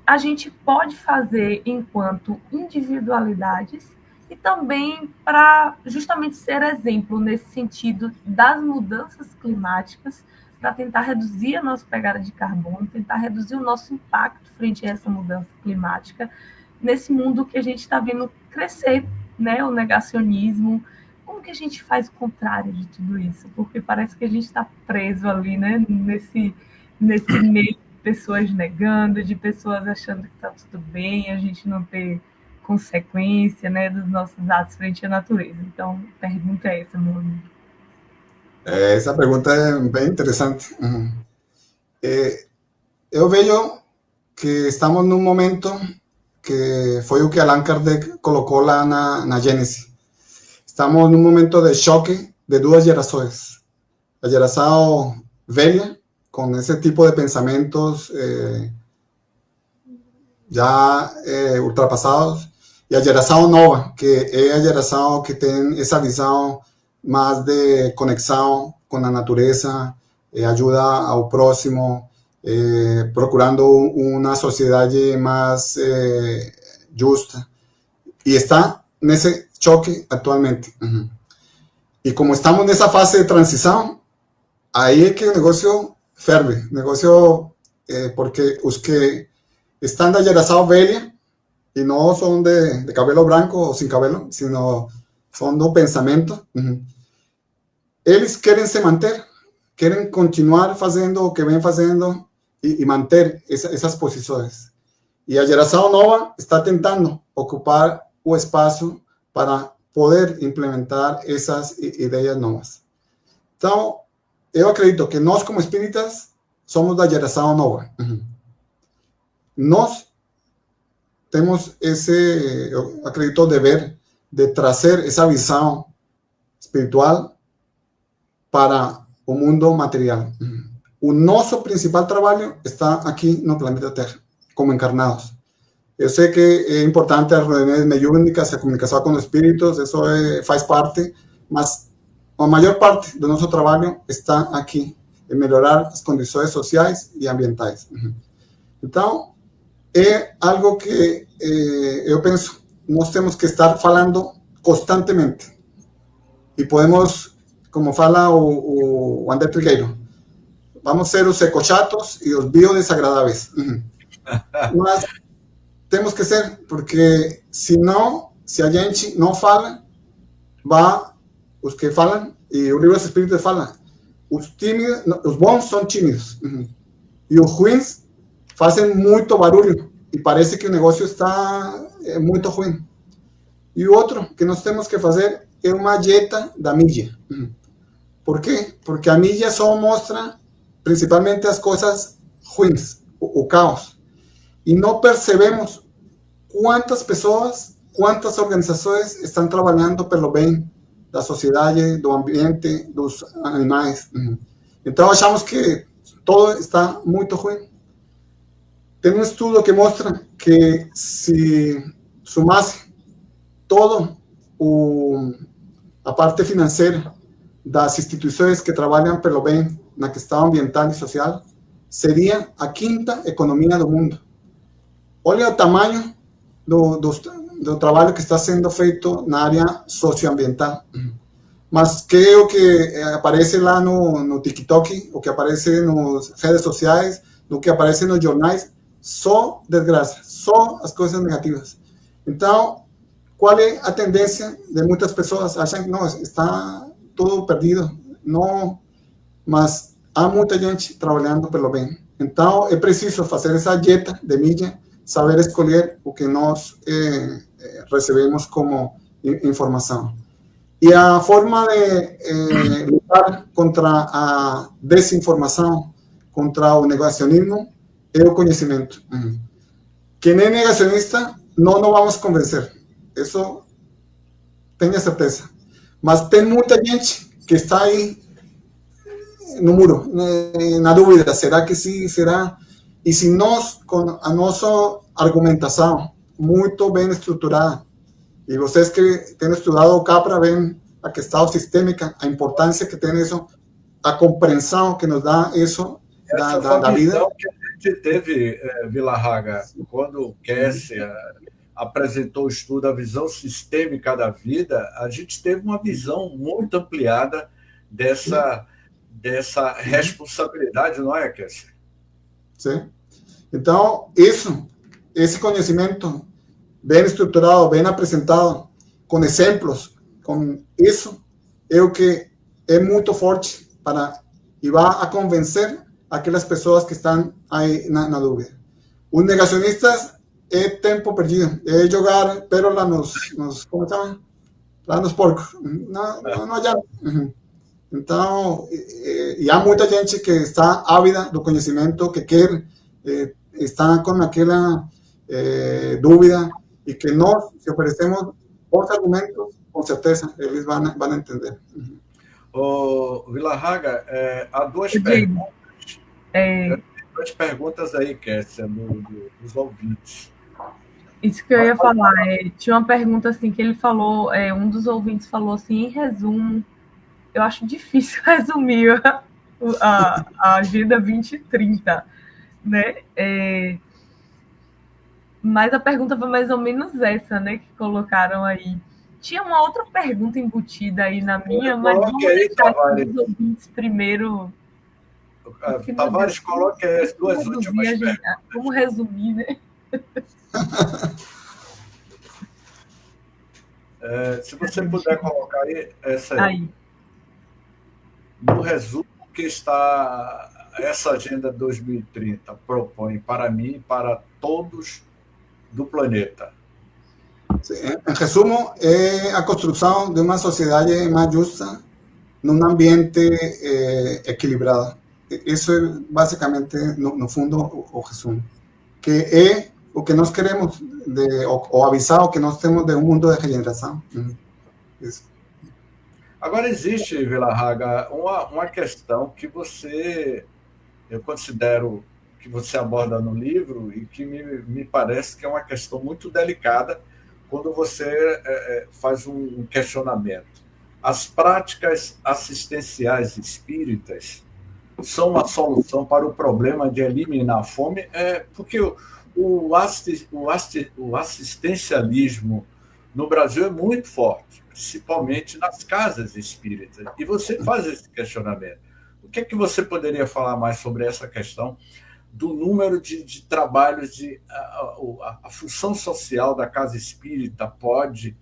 a gente pode fazer enquanto individualidades e também para justamente ser exemplo nesse sentido das mudanças climáticas, para tentar reduzir a nossa pegada de carbono, tentar reduzir o nosso impacto frente a essa mudança climática, nesse mundo que a gente está vendo crescer, né, o negacionismo. Como que a gente faz o contrário de tudo isso? Porque parece que a gente está preso ali, né, nesse meio de pessoas negando, de pessoas achando que está tudo bem, a gente não ter consequência, né, dos nossos atos frente à natureza. Então, a pergunta é essa, meu amigo. Essa pergunta é bem interessante. Eu vejo que estamos num momento que foi o que Allan Kardec colocou lá na Gênesis. Estamos num momento de choque de duas gerações. A geração velha, com esse tipo de pensamentos já ultrapassados, e a geração nova, que é a geração que tem essa visão mais de conexão com a natureza, ajuda ao próximo, procurando uma sociedade mais justa. E está nesse choque atualmente. E como estamos nessa fase de transição, aí é que o negócio ferve. Negócio, porque os que estão da geração velha, e não são de cabelo branco ou sem cabelo, sino são do pensamento, eles querem se manter, querem continuar fazendo o que vem fazendo e manter essas posições. E a geração nova está tentando ocupar o espaço para poder implementar essas ideias novas. Então, eu acredito que nós, como espíritas, somos da geração nova. Nós temos esse, eu acredito, dever de trazer essa visão espiritual para o mundo material. O nosso principal trabalho está aqui no planeta Terra, como encarnados. Eu sei que é importante as reuniões mediúnicas, a comunicação com os espíritos, isso faz parte, mas a maior parte do nosso trabalho está aqui, em melhorar as condições sociais e ambientais. Então, é algo que eu penso, nós temos que estar falando constantemente. E podemos, como fala o André Trigueiro, vamos ser os ecochatos e os biodesagradáveis. Mas temos que ser, porque senão, se a gente não fala, os que falam, e o livro dos Espíritos fala, os tímidos, os bons são tímidos, e os ruins fazem muito barulho, e parece que o negócio está muito ruim. E o outro que nós temos que fazer é uma dieta da mídia. Por quê? Porque a mídia só mostra principalmente as coisas ruins, o caos. E não percebemos quantas pessoas, quantas organizações estão trabalhando pelo bem da sociedade, do ambiente, dos animais. Então, achamos que todo está muito ruim. Tem um estudo que mostra que se somasse todo a parte financeira das instituições que trabalham pelo bem na questão ambiental e social, seria a quinta economia do mundo. Olha o tamanho do trabalho que está sendo feito na área socioambiental. Mas que é o que aparece lá no TikTok, o que aparece nas redes sociais, o que aparece nos jornais, só desgraça, só as coisas negativas. Então, qual é a tendência de muitas pessoas? Acham que não, está tudo perdido. Não, mas há muita gente trabalhando pelo bem. Então, é preciso fazer essa dieta de mídia, saber escolher o que nós recebemos como informação. E a forma de lutar contra a desinformação, contra o negacionismo, é o conhecimento. Quem é negacionista, não nos vamos convencer. Isso tenha certeza. Mas tem muita gente que está aí no muro, na dúvida, será que sim, será? E se nós, com a nossa argumentação muito bem estruturada, e vocês que têm estudado o CAPRA veem a questão sistêmica, a importância que tem isso, a compreensão que nos dá isso da vida. Que a gente teve, Villarraga, quando o Kessia apresentou o estudo A Visão Sistêmica da Vida, a gente teve uma visão muito ampliada dessa responsabilidade, não é, Kessia? Sim. Então, esse conhecimento bem estruturado, bem apresentado, com exemplos, com isso, é o que é muito forte e vai a convencer aquelas pessoas que estão aí na dúvida. Os negacionistas é tempo perdido, é jogar pérola nos como chama? Lá nos porcos. Não adianta. Então, e há muita gente que está ávida do conhecimento, que quer, está com aquela dúvida, e que nós, se oferecemos os argumentos, com certeza, eles vão entender. Villarraga, há duas perguntas aí, Kessia, dos ouvintes. Isso que eu ia falar, tinha uma pergunta assim que ele falou, um dos ouvintes falou assim, em resumo, eu acho difícil resumir a Agenda 2030, né? Mas a pergunta foi mais ou menos essa, né, que colocaram aí. Tinha uma outra pergunta embutida aí na minha, mas vamos deixar os ouvintes primeiro. Tavares, coloque as duas últimas perguntas. Como resumir, né? Se você puder colocar aí, essa aí. No resumo que está essa Agenda 2030 propõe para mim e para todos do planeta. Em resumo, é a construção de uma sociedade mais justa, num ambiente equilibrado. Isso é basicamente, no fundo, o resumo. Que é o que nós queremos, o avisado que nós temos de um mundo de regeneração. Isso. Agora, existe, Villarraga, uma questão que eu considero que você aborda no livro e que me parece que é uma questão muito delicada quando você faz um questionamento. As práticas assistenciais espíritas são a solução para o problema de eliminar a fome? Porque o assistencialismo no Brasil é muito forte, principalmente nas casas espíritas. E você faz esse questionamento. O que é que você poderia falar mais sobre essa questão do número de trabalhos, a função social da casa espírita pode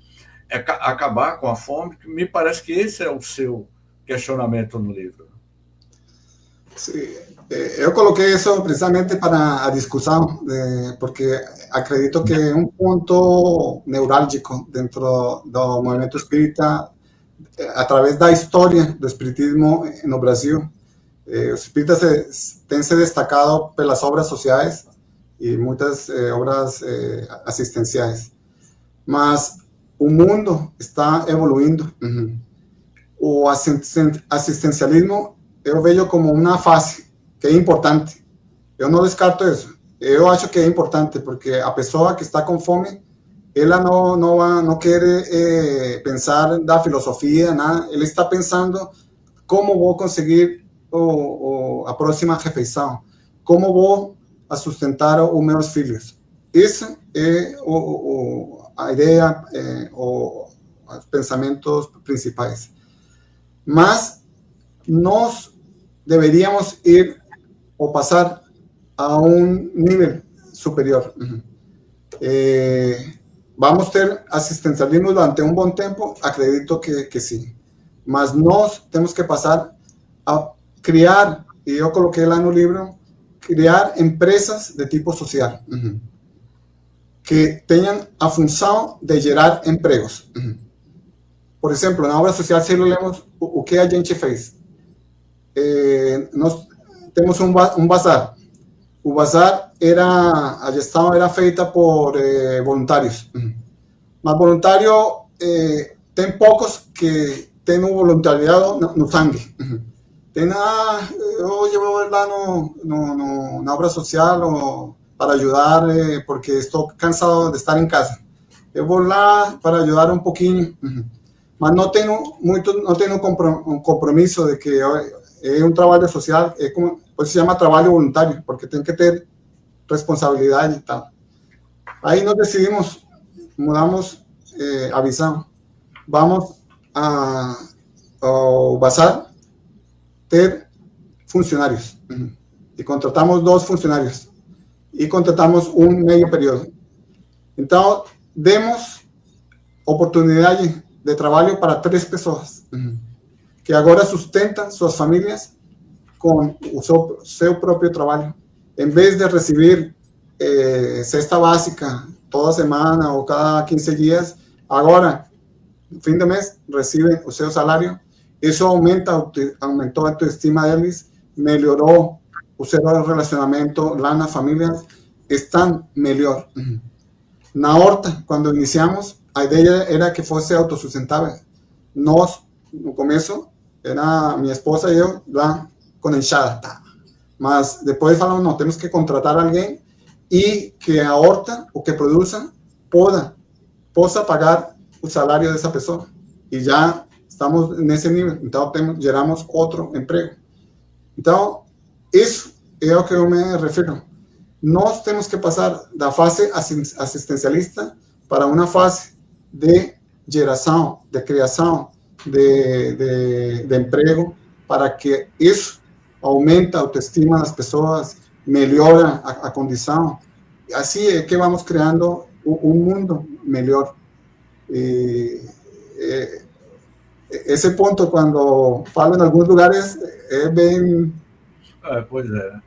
acabar com a fome? Me parece que esse é o seu questionamento no livro. Sim, eu coloquei isso precisamente para a discussão, porque acredito que é um ponto neurálgico dentro do movimento espírita, através da história do espiritismo no Brasil. Os espíritas têm se destacado pelas obras sociais e muitas obras assistenciais. Mas o mundo está evoluindo. O assistencialismo eu vejo como uma fase que é importante. Eu não descarto isso. Eu acho que é importante, porque a pessoa que está com fome, ela não quer pensar da filosofia, nada. Ela está pensando como vou conseguir a próxima refeição, como vou sustentar os meus filhos. Essa é a ideia, os pensamentos principais. Mas nós deveríamos ir ou passar a um nível superior. Vamos ter assistencialismo durante um bom tempo? Acredito que sim. Mas nós temos que passar a criar, e eu coloquei lá no livro, criar empresas de tipo social, que tenham a função de gerar empregos. Por exemplo, na obra social, se lemos o que a gente fez. Nós temos um bazar. O bazar a gestão era feita por voluntários. Mas voluntário, tem poucos que têm um voluntariado no sangue. Eu llevo lá na obra social para ajudar, porque estou cansado de estar em casa. Eu vou lá para ajudar um pouquinho, mas não tenho um compromisso de que é um trabalho social, como se chama trabalho voluntário, porque tem que ter responsabilidade e tal. Aí nós decidimos, mudamos a visão. Vamos ao bazar ter funcionários. E contratamos 2 funcionários. E contratamos um meio período. Então, demos oportunidade de trabalho para 3 pessoas, que agora sustentam suas famílias com o seu próprio trabalho. Em vez de receber cesta básica toda semana ou cada 15 dias, agora, no fim do mês, recebem o seu salário. Isso aumentou a autoestima deles, melhorou o seu relacionamento lá nas famílias, estão melhor. Na horta, quando iniciamos, a ideia era que fosse autossustentável. Nós, no começo, era minha esposa e eu lá com enxada. Mas depois falamos, não, temos que contratar alguém e que a horta, o que produza, possa pagar o salário dessa pessoa. E já estamos nesse nível. Então, geramos outro emprego. Então, isso é o que eu me refiro. Nós temos que passar da fase assistencialista para uma fase de geração, de criação de emprego, para que isso aumente a autoestima das pessoas, melhora a condição. Assim é que vamos criando um mundo melhor. Esse ponto, quando falo em alguns lugares, é bem... Pois é.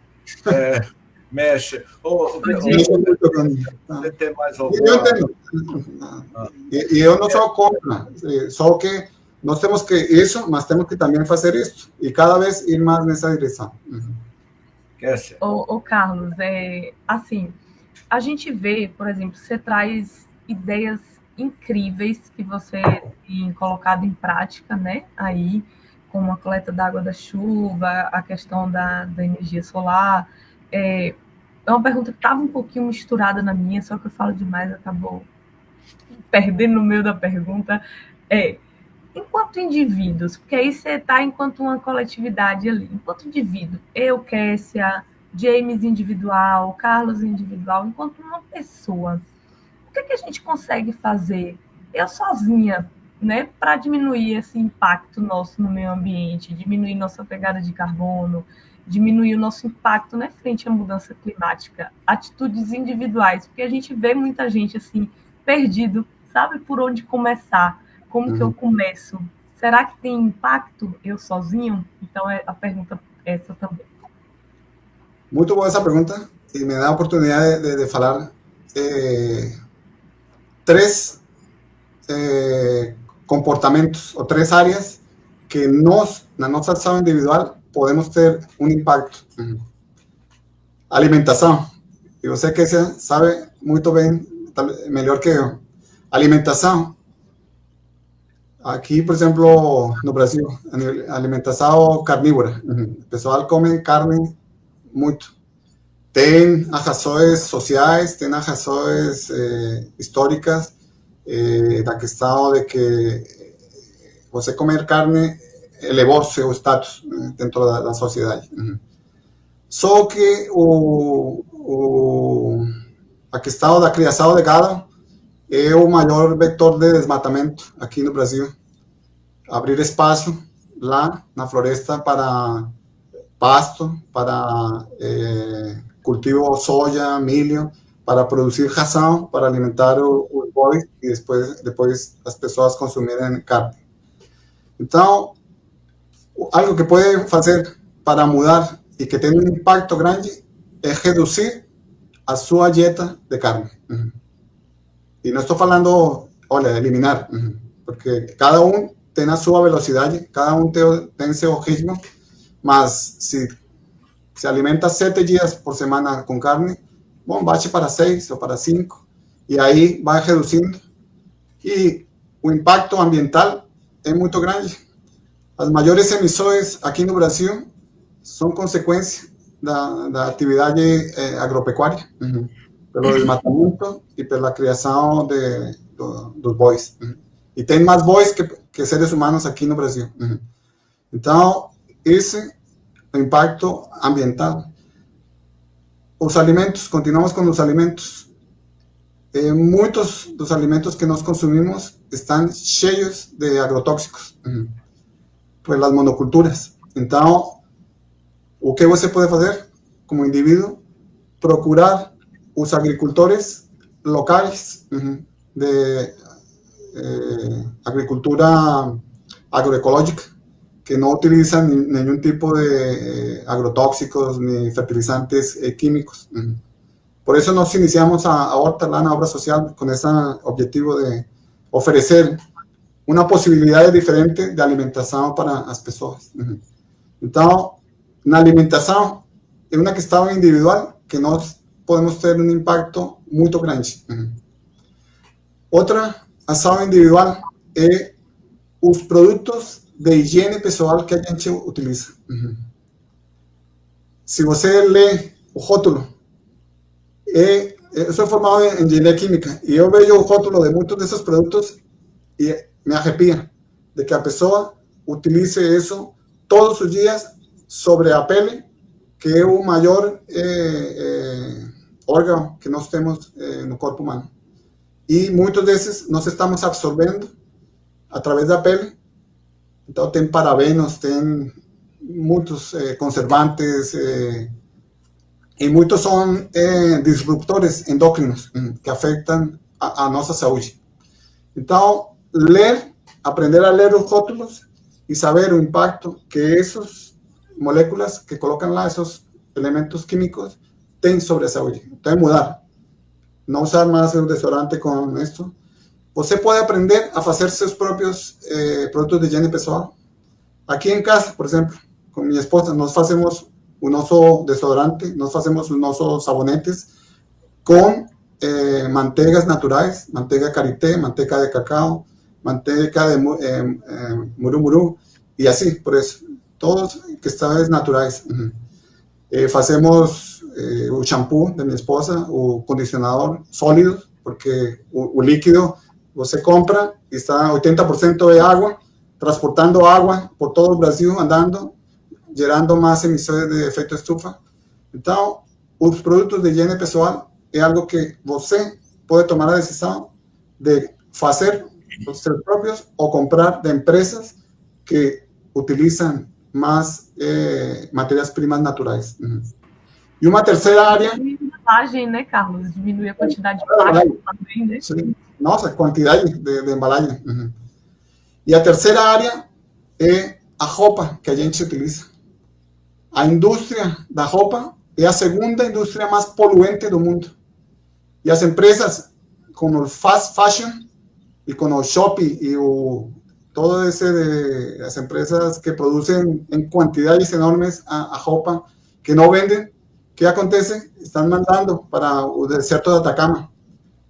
Mexe. Você tem mais alguma? Eu entendo. E eu não sou contra. Só que nós temos que isso, mas temos que também fazer isso. E cada vez ir mais nessa direção. Ô, Carlos, assim, a gente vê, por exemplo, você traz ideias incríveis que você tem colocado em prática, né? Aí, como a coleta da água da chuva, a questão da energia solar. É uma pergunta que estava um pouquinho misturada na minha, só que eu falo demais, acabou perdendo no meio da pergunta. Enquanto indivíduos, porque aí você está enquanto uma coletividade ali, enquanto indivíduo, eu, Kessia, James individual, Carlos individual, enquanto uma pessoa, o que a gente consegue fazer, eu sozinha, né, para diminuir esse impacto nosso no meio ambiente, diminuir nossa pegada de carbono, diminuir o nosso impacto, né, frente à mudança climática, atitudes individuais, porque a gente vê muita gente assim perdido, sabe por onde começar, como que eu começo? Será que tem impacto eu sozinho? Então a pergunta é essa também. Muito boa essa pergunta e me dá a oportunidade de falar 3 comportamentos ou 3 áreas que nós, na nossa ação individual, podemos ter um impacto. Alimentação. E você que sabe muito bem, melhor que eu. Alimentação. Aqui, por exemplo, no Brasil, alimentação carnívora. O pessoal come carne muito. Tem as razões sociais, tem as razões históricas, da questão de que você comer carne elevou seu status dentro da sociedade. Só que a questão da criação de gado é o maior vetor de desmatamento aqui no Brasil. Abrir espaço lá na floresta para pasto, para cultivo soja, milho, para produzir ração, para alimentar os bois e depois as pessoas consumirem carne. Então, algo que pode fazer para mudar e que tem um impacto grande é reduzir a sua dieta de carne. E não estou falando, olha, eliminar, porque cada um tem a sua velocidade, cada um tem seu ritmo, mas se se alimenta 7 dias por semana com carne, bom, bate para 6 ou para 5, e aí vai reduzindo. E o impacto ambiental é muito grande. As maiores emissões aqui no Brasil são consequência da atividade agropecuária, pelo desmatamento e pela criação dos bois. E tem mais bois que seres humanos aqui no Brasil. Então, esse é o impacto ambiental. os alimentos, continuamos com os alimentos. Muitos dos alimentos que nós consumimos estão cheios de agrotóxicos, por as monoculturas. Então, o que você pode fazer como indivíduo? Procurar os agricultores locais de agricultura agroecológica, que não utilizam nenhum tipo de agrotóxicos ni fertilizantes químicos. Por eso nos iniciamos a Horta lá na obra social con ese objetivo de oferecer uma possibilidade diferente de alimentação para as pessoas. Então, na alimentação, é uma questão individual que nós podemos ter um impacto muito grande. Outra ação individual é os produtos de higiene pessoal que a gente utiliza. Se você lê o rótulo, eu sou formado em engenharia química e eu vejo o rótulo de muitos desses produtos e me arrepia de que a pessoa utilize isso todos os dias sobre a pele, que é o maior órgão que nós temos no corpo humano. E muitos desses nós estamos absorvendo através da pele. Então tem parabenos, tem muitos conservantes, e muitos são disruptores endócrinos que afetam a nossa saúde. Então, aprender a ler os rótulos e saber o impacto que essas moléculas que colocam lá, esses elementos químicos, têm sobre a saúde. Então, mudar. Não usar mais o desodorante com isso. Você pode aprender a fazer seus próprios produtos de higiene pessoal. Aqui em casa, por exemplo, com minha esposa, nós fazemos o nosso desodorante, nós fazemos os nossos sabonetes com manteigas naturais, manteiga karité, manteiga de cacau, manteiga de murumuru, e assim, por isso, todos questões naturais. Fazemos o shampoo de minha esposa, o condicionador sólido, porque o líquido você compra e está 80% de água, transportando água por todo o Brasil, andando, gerando mais emissões de efeito estufa. Então, os produtos de higiene pessoal é algo que você pode tomar a decisão de fazer os seus próprios ou comprar de empresas que utilizam mais matérias-primas naturais. E uma terceira área... Embalagem, né, Carlos? Diminui a quantidade de plástico também, né? Sim. Nossa, quantidade de embalagem. E a terceira área é a roupa que a gente utiliza. A indústria da roupa é a segunda indústria mais poluente do mundo. E as empresas como o fast fashion e com o Shopee e todas as empresas que produzem em quantidades enormes a roupa que não vendem, o que acontece? Estão mandando para o deserto de Atacama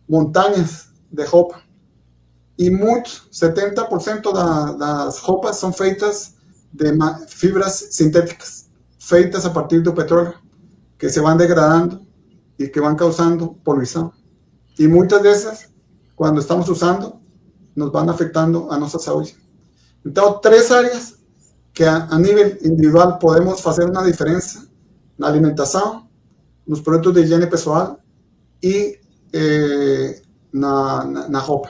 montanhas de roupa. E 70% das roupas são feitas de fibras sintéticas, feitas a partir do petróleo, que se vão degradando e que vão causando poluição. E muitas dessas, quando estamos usando, nos vão afetando a nossa saúde. Então, 3 áreas que a nível individual podemos fazer uma diferença: na alimentação, nos produtos de higiene pessoal e na roupa.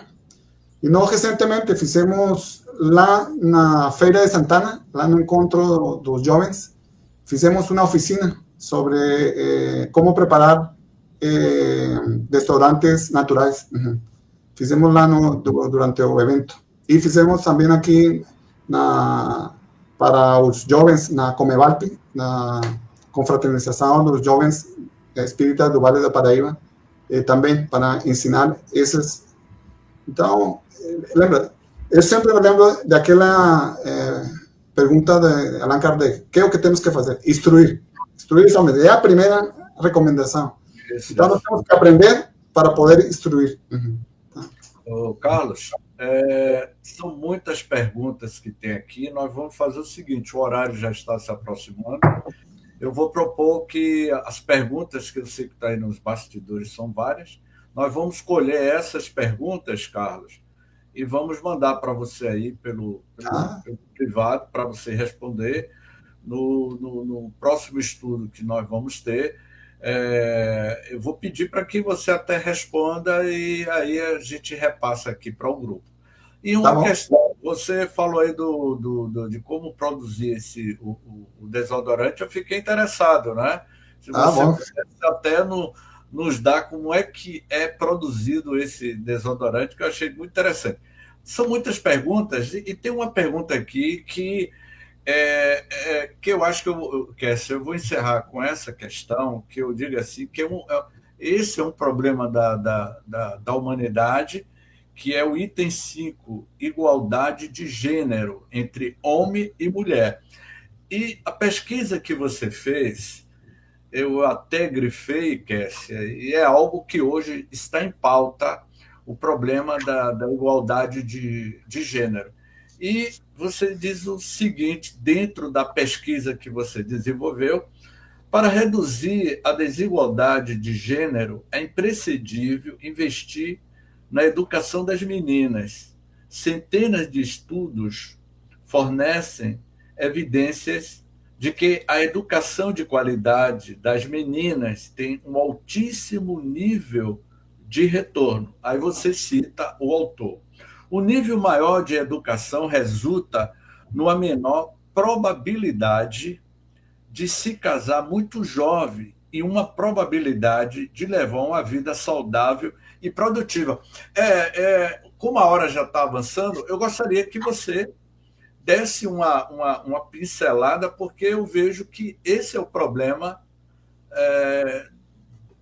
E nós recentemente fizemos lá na Feira de Santana, lá no encontro dos jovens, fizemos uma oficina sobre como preparar desodorantes naturais. Fizemos lá durante o evento. E fizemos também aqui para os jovens na Comevalp, na confraternização dos jovens espíritas do Vale do Paraíba, também para ensinar esses. Então, lembra, eu sempre me lembro daquela pergunta de Allan Kardec: o que é o que temos que fazer? Instruir. Instruir somente. É a primeira recomendação. Então, nós temos que aprender para poder instruir. Carlos, são muitas perguntas que tem aqui. Nós vamos fazer o seguinte: o horário já está se aproximando. Eu vou propor que as perguntas, que eu sei que está aí nos bastidores, são várias. Nós vamos escolher essas perguntas, Carlos, e vamos mandar para você aí pelo privado, para você responder no próximo estudo que nós vamos ter. Eu vou pedir para que você até responda e aí a gente repassa aqui para o grupo. E Tá uma bom? questão, você falou aí de como produzir o desodorante, eu fiquei interessado, né? Se Ah, você bom. pudesse até nos dar como é que é produzido esse desodorante, que eu achei muito interessante. São muitas perguntas, e tem uma pergunta aqui que eu acho eu vou encerrar com essa questão, que eu digo assim, esse é um problema da humanidade, que é o item 5, igualdade de gênero entre homem e mulher. E a pesquisa que você fez, eu até grifei, Kessia, e é algo que hoje está em pauta, o problema da igualdade de gênero. E você diz o seguinte, dentro da pesquisa que você desenvolveu, para reduzir a desigualdade de gênero, é imprescindível investir na educação das meninas. Centenas de estudos fornecem evidências de que a educação de qualidade das meninas tem um altíssimo nível de retorno. Aí você cita o autor. O nível maior de educação resulta numa menor probabilidade de se casar muito jovem e uma probabilidade de levar uma vida saudável e produtiva. Como a hora já está avançando, eu gostaria que você desse uma pincelada, porque eu vejo que esse é o problema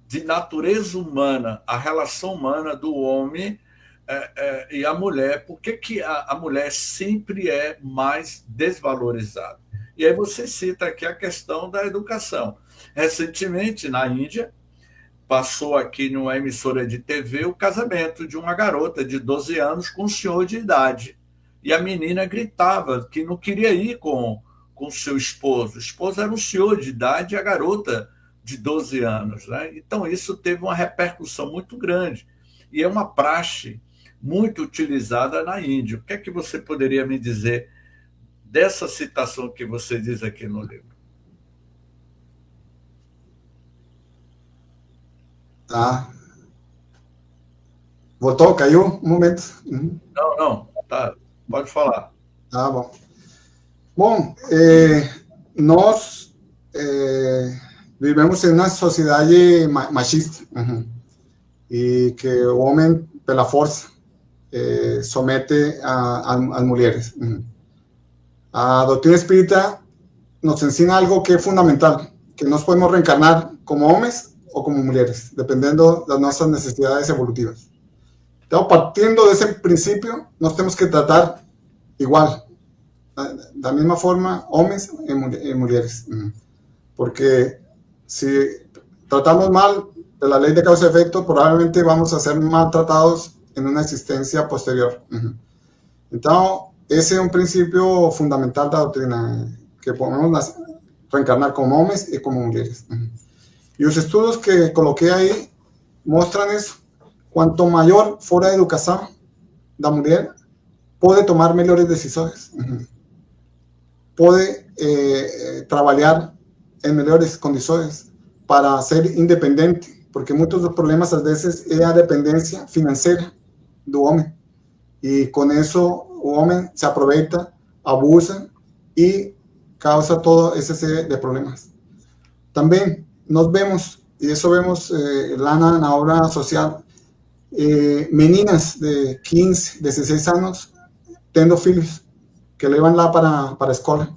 de natureza humana, a relação humana do homem e a mulher. Por que a mulher sempre é mais desvalorizada? E aí você cita aqui a questão da educação. Recentemente, na Índia, passou aqui numa emissora de TV o casamento de uma garota de 12 anos com um senhor de idade. E a menina gritava que não queria ir com seu esposo. O esposo era um senhor de idade e a garota de 12 anos. Né? Então, isso teve uma repercussão muito grande. E é uma praxe muito utilizada na Índia. O que é que você poderia me dizer dessa citação que você diz aqui no livro? Tá. Voltou, caiu um momento. Não, tá, pode falar. Tá bom. Bom, nós vivemos em uma sociedade machista e que o homem, pela força, somete às mulheres. A doutrina espírita nos ensina algo que é fundamental, que nós podemos reencarnar como homens ou como mulheres, dependendo das nossas necessidades evolutivas. Então, partindo desse princípio, nós temos que tratar igual, da mesma forma, homens e mulheres. Porque se tratamos mal pela ley de causa y efecto, probablemente vamos a ser maltratados en una existencia posterior. Então, esse é um princípio fundamental da doutrina, que podemos reencarnar como homens e como mulheres. E os estudos que coloquei aí mostram isso. Quanto maior for a educação da mulher, pode tomar melhores decisões, pode trabalhar em melhores condições para ser independente, porque muitos dos problemas, às vezes, é a dependência financeira do homem. E com isso, o homem se aproveita, abusa e causa todo esse de problemas. Também nós vemos, e isso vemos lá na obra social, meninas de 15, 16 anos tendo filhos que levam lá para a escola,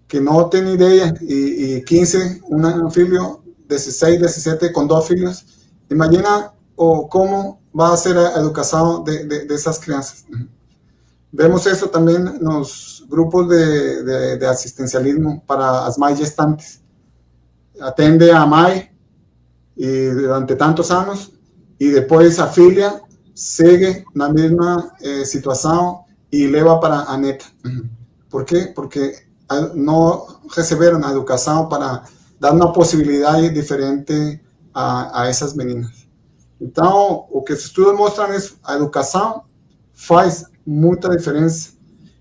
que não tem ideia, e 15, um filho, 16, 17, com 2 filhos. Imagina como vai ser a educação dessas crianças. Vemos isso também nos grupos de assistencialismo para as mães gestantes. Atende a mãe e durante tantos anos, e depois a filha segue na mesma situação e leva para a neta. Por quê? Porque não receberam a educação para dar uma possibilidade diferente a essas meninas. Então, o que os estudos mostram é que a educação faz muita diferença.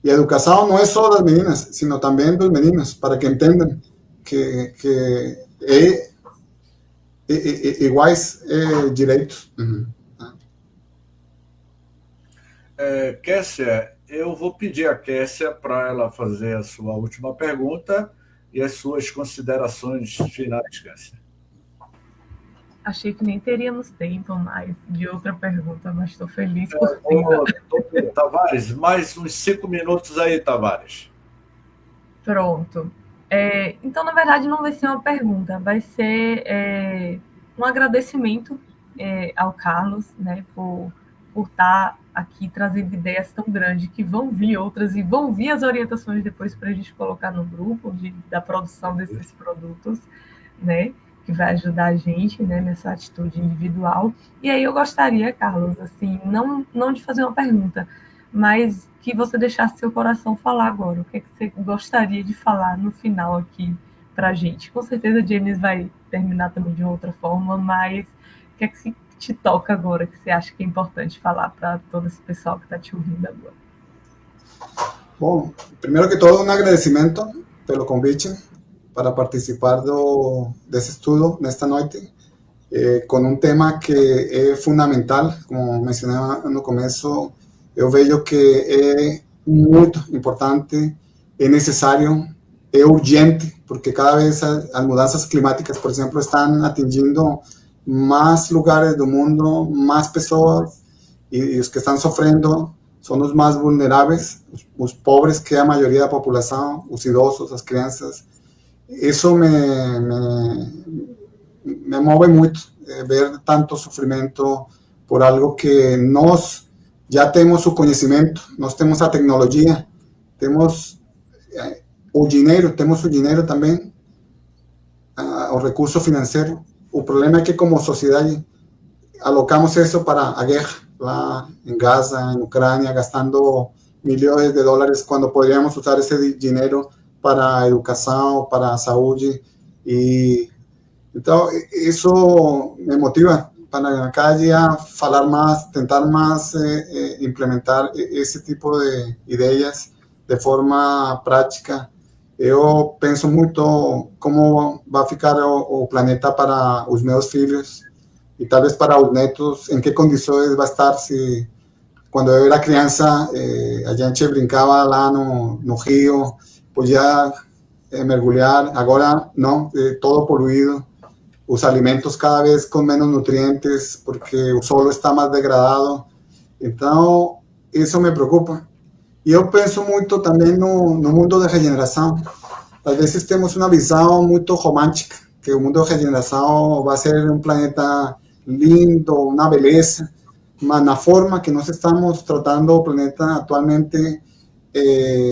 E a educação não é só das meninas, sino também dos meninos, para que entendam que iguais direitos. Kessia, eu vou pedir a Kessia para ela fazer a sua última pergunta e as suas considerações finais, Kessia. Achei que nem teríamos tempo mais de outra pergunta, mas estou feliz por ter. Tavares, mais uns 5 minutos aí, Tavares. Pronto. Então, na verdade, não vai ser uma pergunta, vai ser um agradecimento ao Carlos, né, por estar aqui trazendo ideias tão grandes, que vão vir outras e vão vir as orientações depois para a gente colocar no grupo da produção desses produtos, né, que vai ajudar a gente, né, nessa atitude individual. E aí eu gostaria, Carlos, assim, não de fazer uma pergunta, mas que você deixasse seu coração falar agora. O que é que você gostaria de falar no final aqui para a gente? Com certeza a James vai terminar também de outra forma, mas o que é que te toca agora, que você acha que é importante falar para todo esse pessoal que está te ouvindo agora? Bom, primeiro que todo, um agradecimento pelo convite para participar desse estudo nesta noite, com um tema que é fundamental, como mencionei no começo. Eu vejo que é muito importante, é necessário, é urgente, porque cada vez as mudanças climáticas, por exemplo, estão atingindo mais lugares do mundo, mais pessoas, e os que estão sofrendo são os mais vulneráveis, os pobres, que é a maioria da população, os idosos, as crianças. Isso me move muito, ver tanto sofrimento por algo que nós já temos o conhecimento, nós temos a tecnologia, temos o dinheiro também, o recurso financeiro. O problema é que, como sociedade, alocamos isso para a guerra, lá em Gaza, em Ucrânia, gastando milhões de dólares, quando poderíamos usar esse dinheiro para a educação, para a saúde. E então isso me motiva para cada dia falar mais, tentar mais implementar esse tipo de ideias de forma prática. Eu penso muito como vai ficar o planeta para os meus filhos e talvez para os netos, em que condições vai estar. Se quando eu era criança a gente brincava lá no rio, podia mergulhar, agora não, todo poluído, os alimentos cada vez com menos nutrientes, porque o solo está mais degradado. Então, isso me preocupa. E eu penso muito também no mundo de regeneração. Às vezes temos uma visão muito romântica, que o mundo de regeneração vai ser um planeta lindo, uma beleza, mas na forma que nós estamos tratando o planeta atualmente,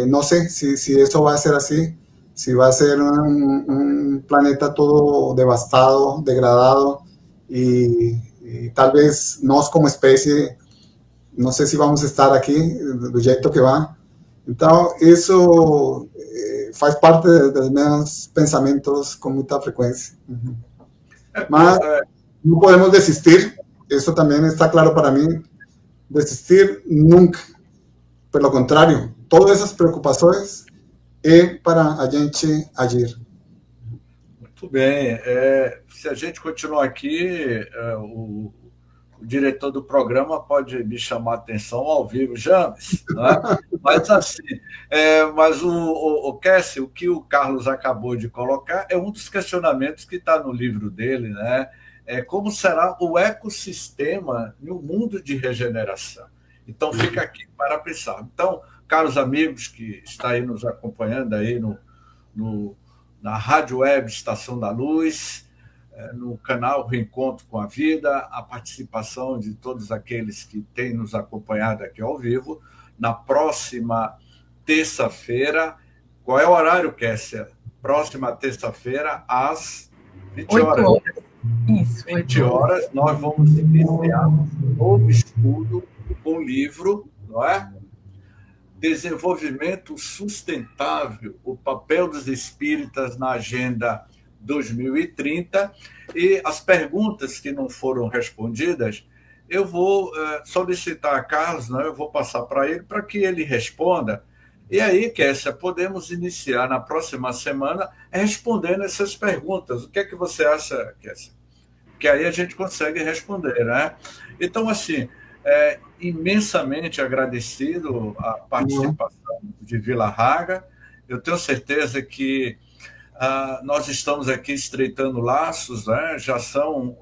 não sei se isso vai ser assim, se vai ser um planeta todo devastado, degradado, e talvez nós como espécie, não sei se vamos estar aqui do jeito que vai. Então, isso faz parte dos meus pensamentos com muita frequência. Mas não podemos desistir, isso também está claro para mim, desistir nunca. Pelo contrário, todas essas preocupações é para a gente agir. Muito bem. Se a gente continuar aqui, o diretor do programa pode me chamar a atenção ao vivo, James, né? Mas assim, mas o Kessia, o que o Carlos acabou de colocar é um dos questionamentos que está no livro dele, né? Como será o ecossistema no mundo de regeneração? Então fica aqui para pensar. Então, caros amigos que estão aí nos acompanhando aí na Rádio Web Estação da Luz, no canal Reencontro com a Vida, a participação de todos aqueles que têm nos acompanhado aqui ao vivo. Na próxima terça-feira, qual é o horário, Kessia? Próxima terça-feira, às 20 horas. Isso, 20 horas, nós vamos iniciar um novo estudo com o livro, não é? Desenvolvimento Sustentável, o papel dos espíritas na Agenda 2030, e as perguntas que não foram respondidas, eu vou solicitar a Carlos, né? Eu vou passar para ele, para que ele responda, e aí, Kessia, podemos iniciar na próxima semana respondendo essas perguntas. O que é que você acha, Kessia? que aí a gente consegue responder, né? Então, assim, imensamente agradecido a participação de Vila Raga. Eu tenho certeza que nós estamos aqui estreitando laços, né? Já são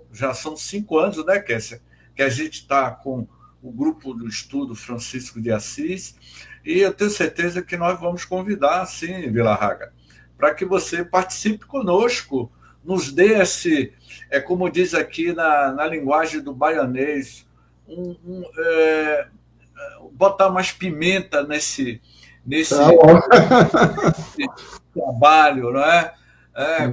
5 anos, né, Kessia, que a gente está com o grupo do estudo Francisco de Assis, e eu tenho certeza que nós vamos convidar, sim, Vila Raga, para que você participe conosco, nos dê como diz aqui na linguagem do baianês, botar mais pimenta nesse trabalho, não é?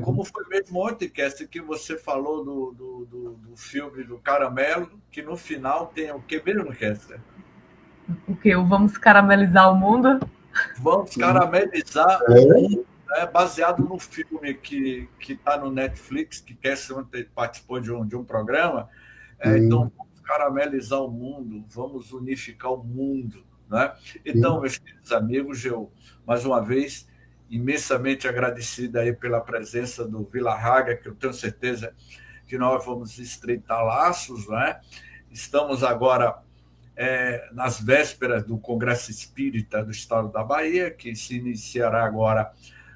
Como foi mesmo ontem, Kessia, que você falou do filme do Caramelo, que no final tem o que mesmo, Kessia? O que? Vamos caramelizar o mundo? Vamos caramelizar o mundo, né? Baseado no filme que está no Netflix, que Kessia ontem participou de um programa. Então, vamos caramelizar o mundo, vamos unificar o mundo, né? Então, meus queridos amigos, eu, mais uma vez, imensamente agradecido aí pela presença do Vila Raga, que eu tenho certeza que nós vamos estreitar laços, né? Estamos agora nas vésperas do Congresso Espírita do Estado da Bahia, que se iniciará agora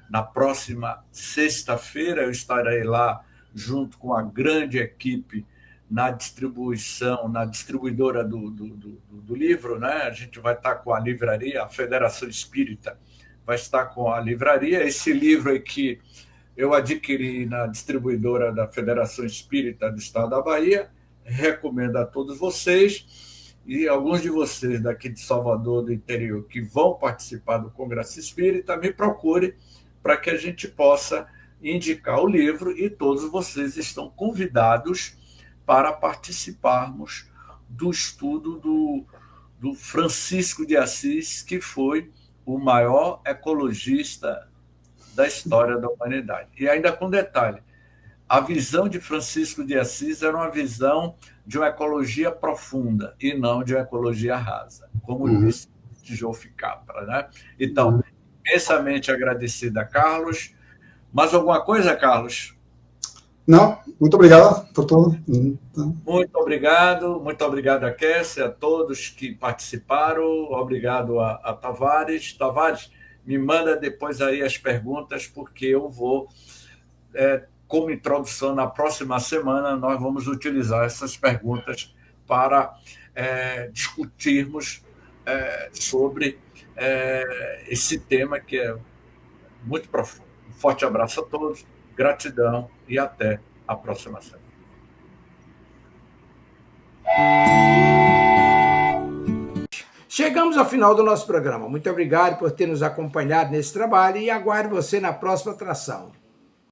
na próxima sexta-feira. Eu estarei lá junto com a grande equipe na distribuidora do livro, né? A gente vai estar com a livraria, a Federação Espírita vai estar com a livraria. Esse livro aqui eu adquiri na distribuidora da Federação Espírita do Estado da Bahia, recomendo a todos vocês, e alguns de vocês daqui de Salvador, do interior, que vão participar do Congresso Espírita, me procure para que a gente possa indicar o livro, e todos vocês estão convidados para participarmos do estudo do Francisco de Assis, que foi o maior ecologista da história da humanidade. E ainda com detalhe, a visão de Francisco de Assis era uma visão de uma ecologia profunda e não de uma ecologia rasa, como disse Joe Capra, né? Então, imensamente agradecido a Carlos. Mais alguma coisa, Carlos? Não, muito obrigado por tudo. Muito obrigado a Kessia, a todos que participaram, obrigado a Tavares. Tavares, me manda depois aí as perguntas, porque eu vou, como introdução, na próxima semana, nós vamos utilizar essas perguntas para discutirmos sobre esse tema que é muito profundo. Um forte abraço a todos, gratidão e até a próxima semana. Chegamos ao final do nosso programa. Muito obrigado por ter nos acompanhado nesse trabalho e aguardo você na próxima atração.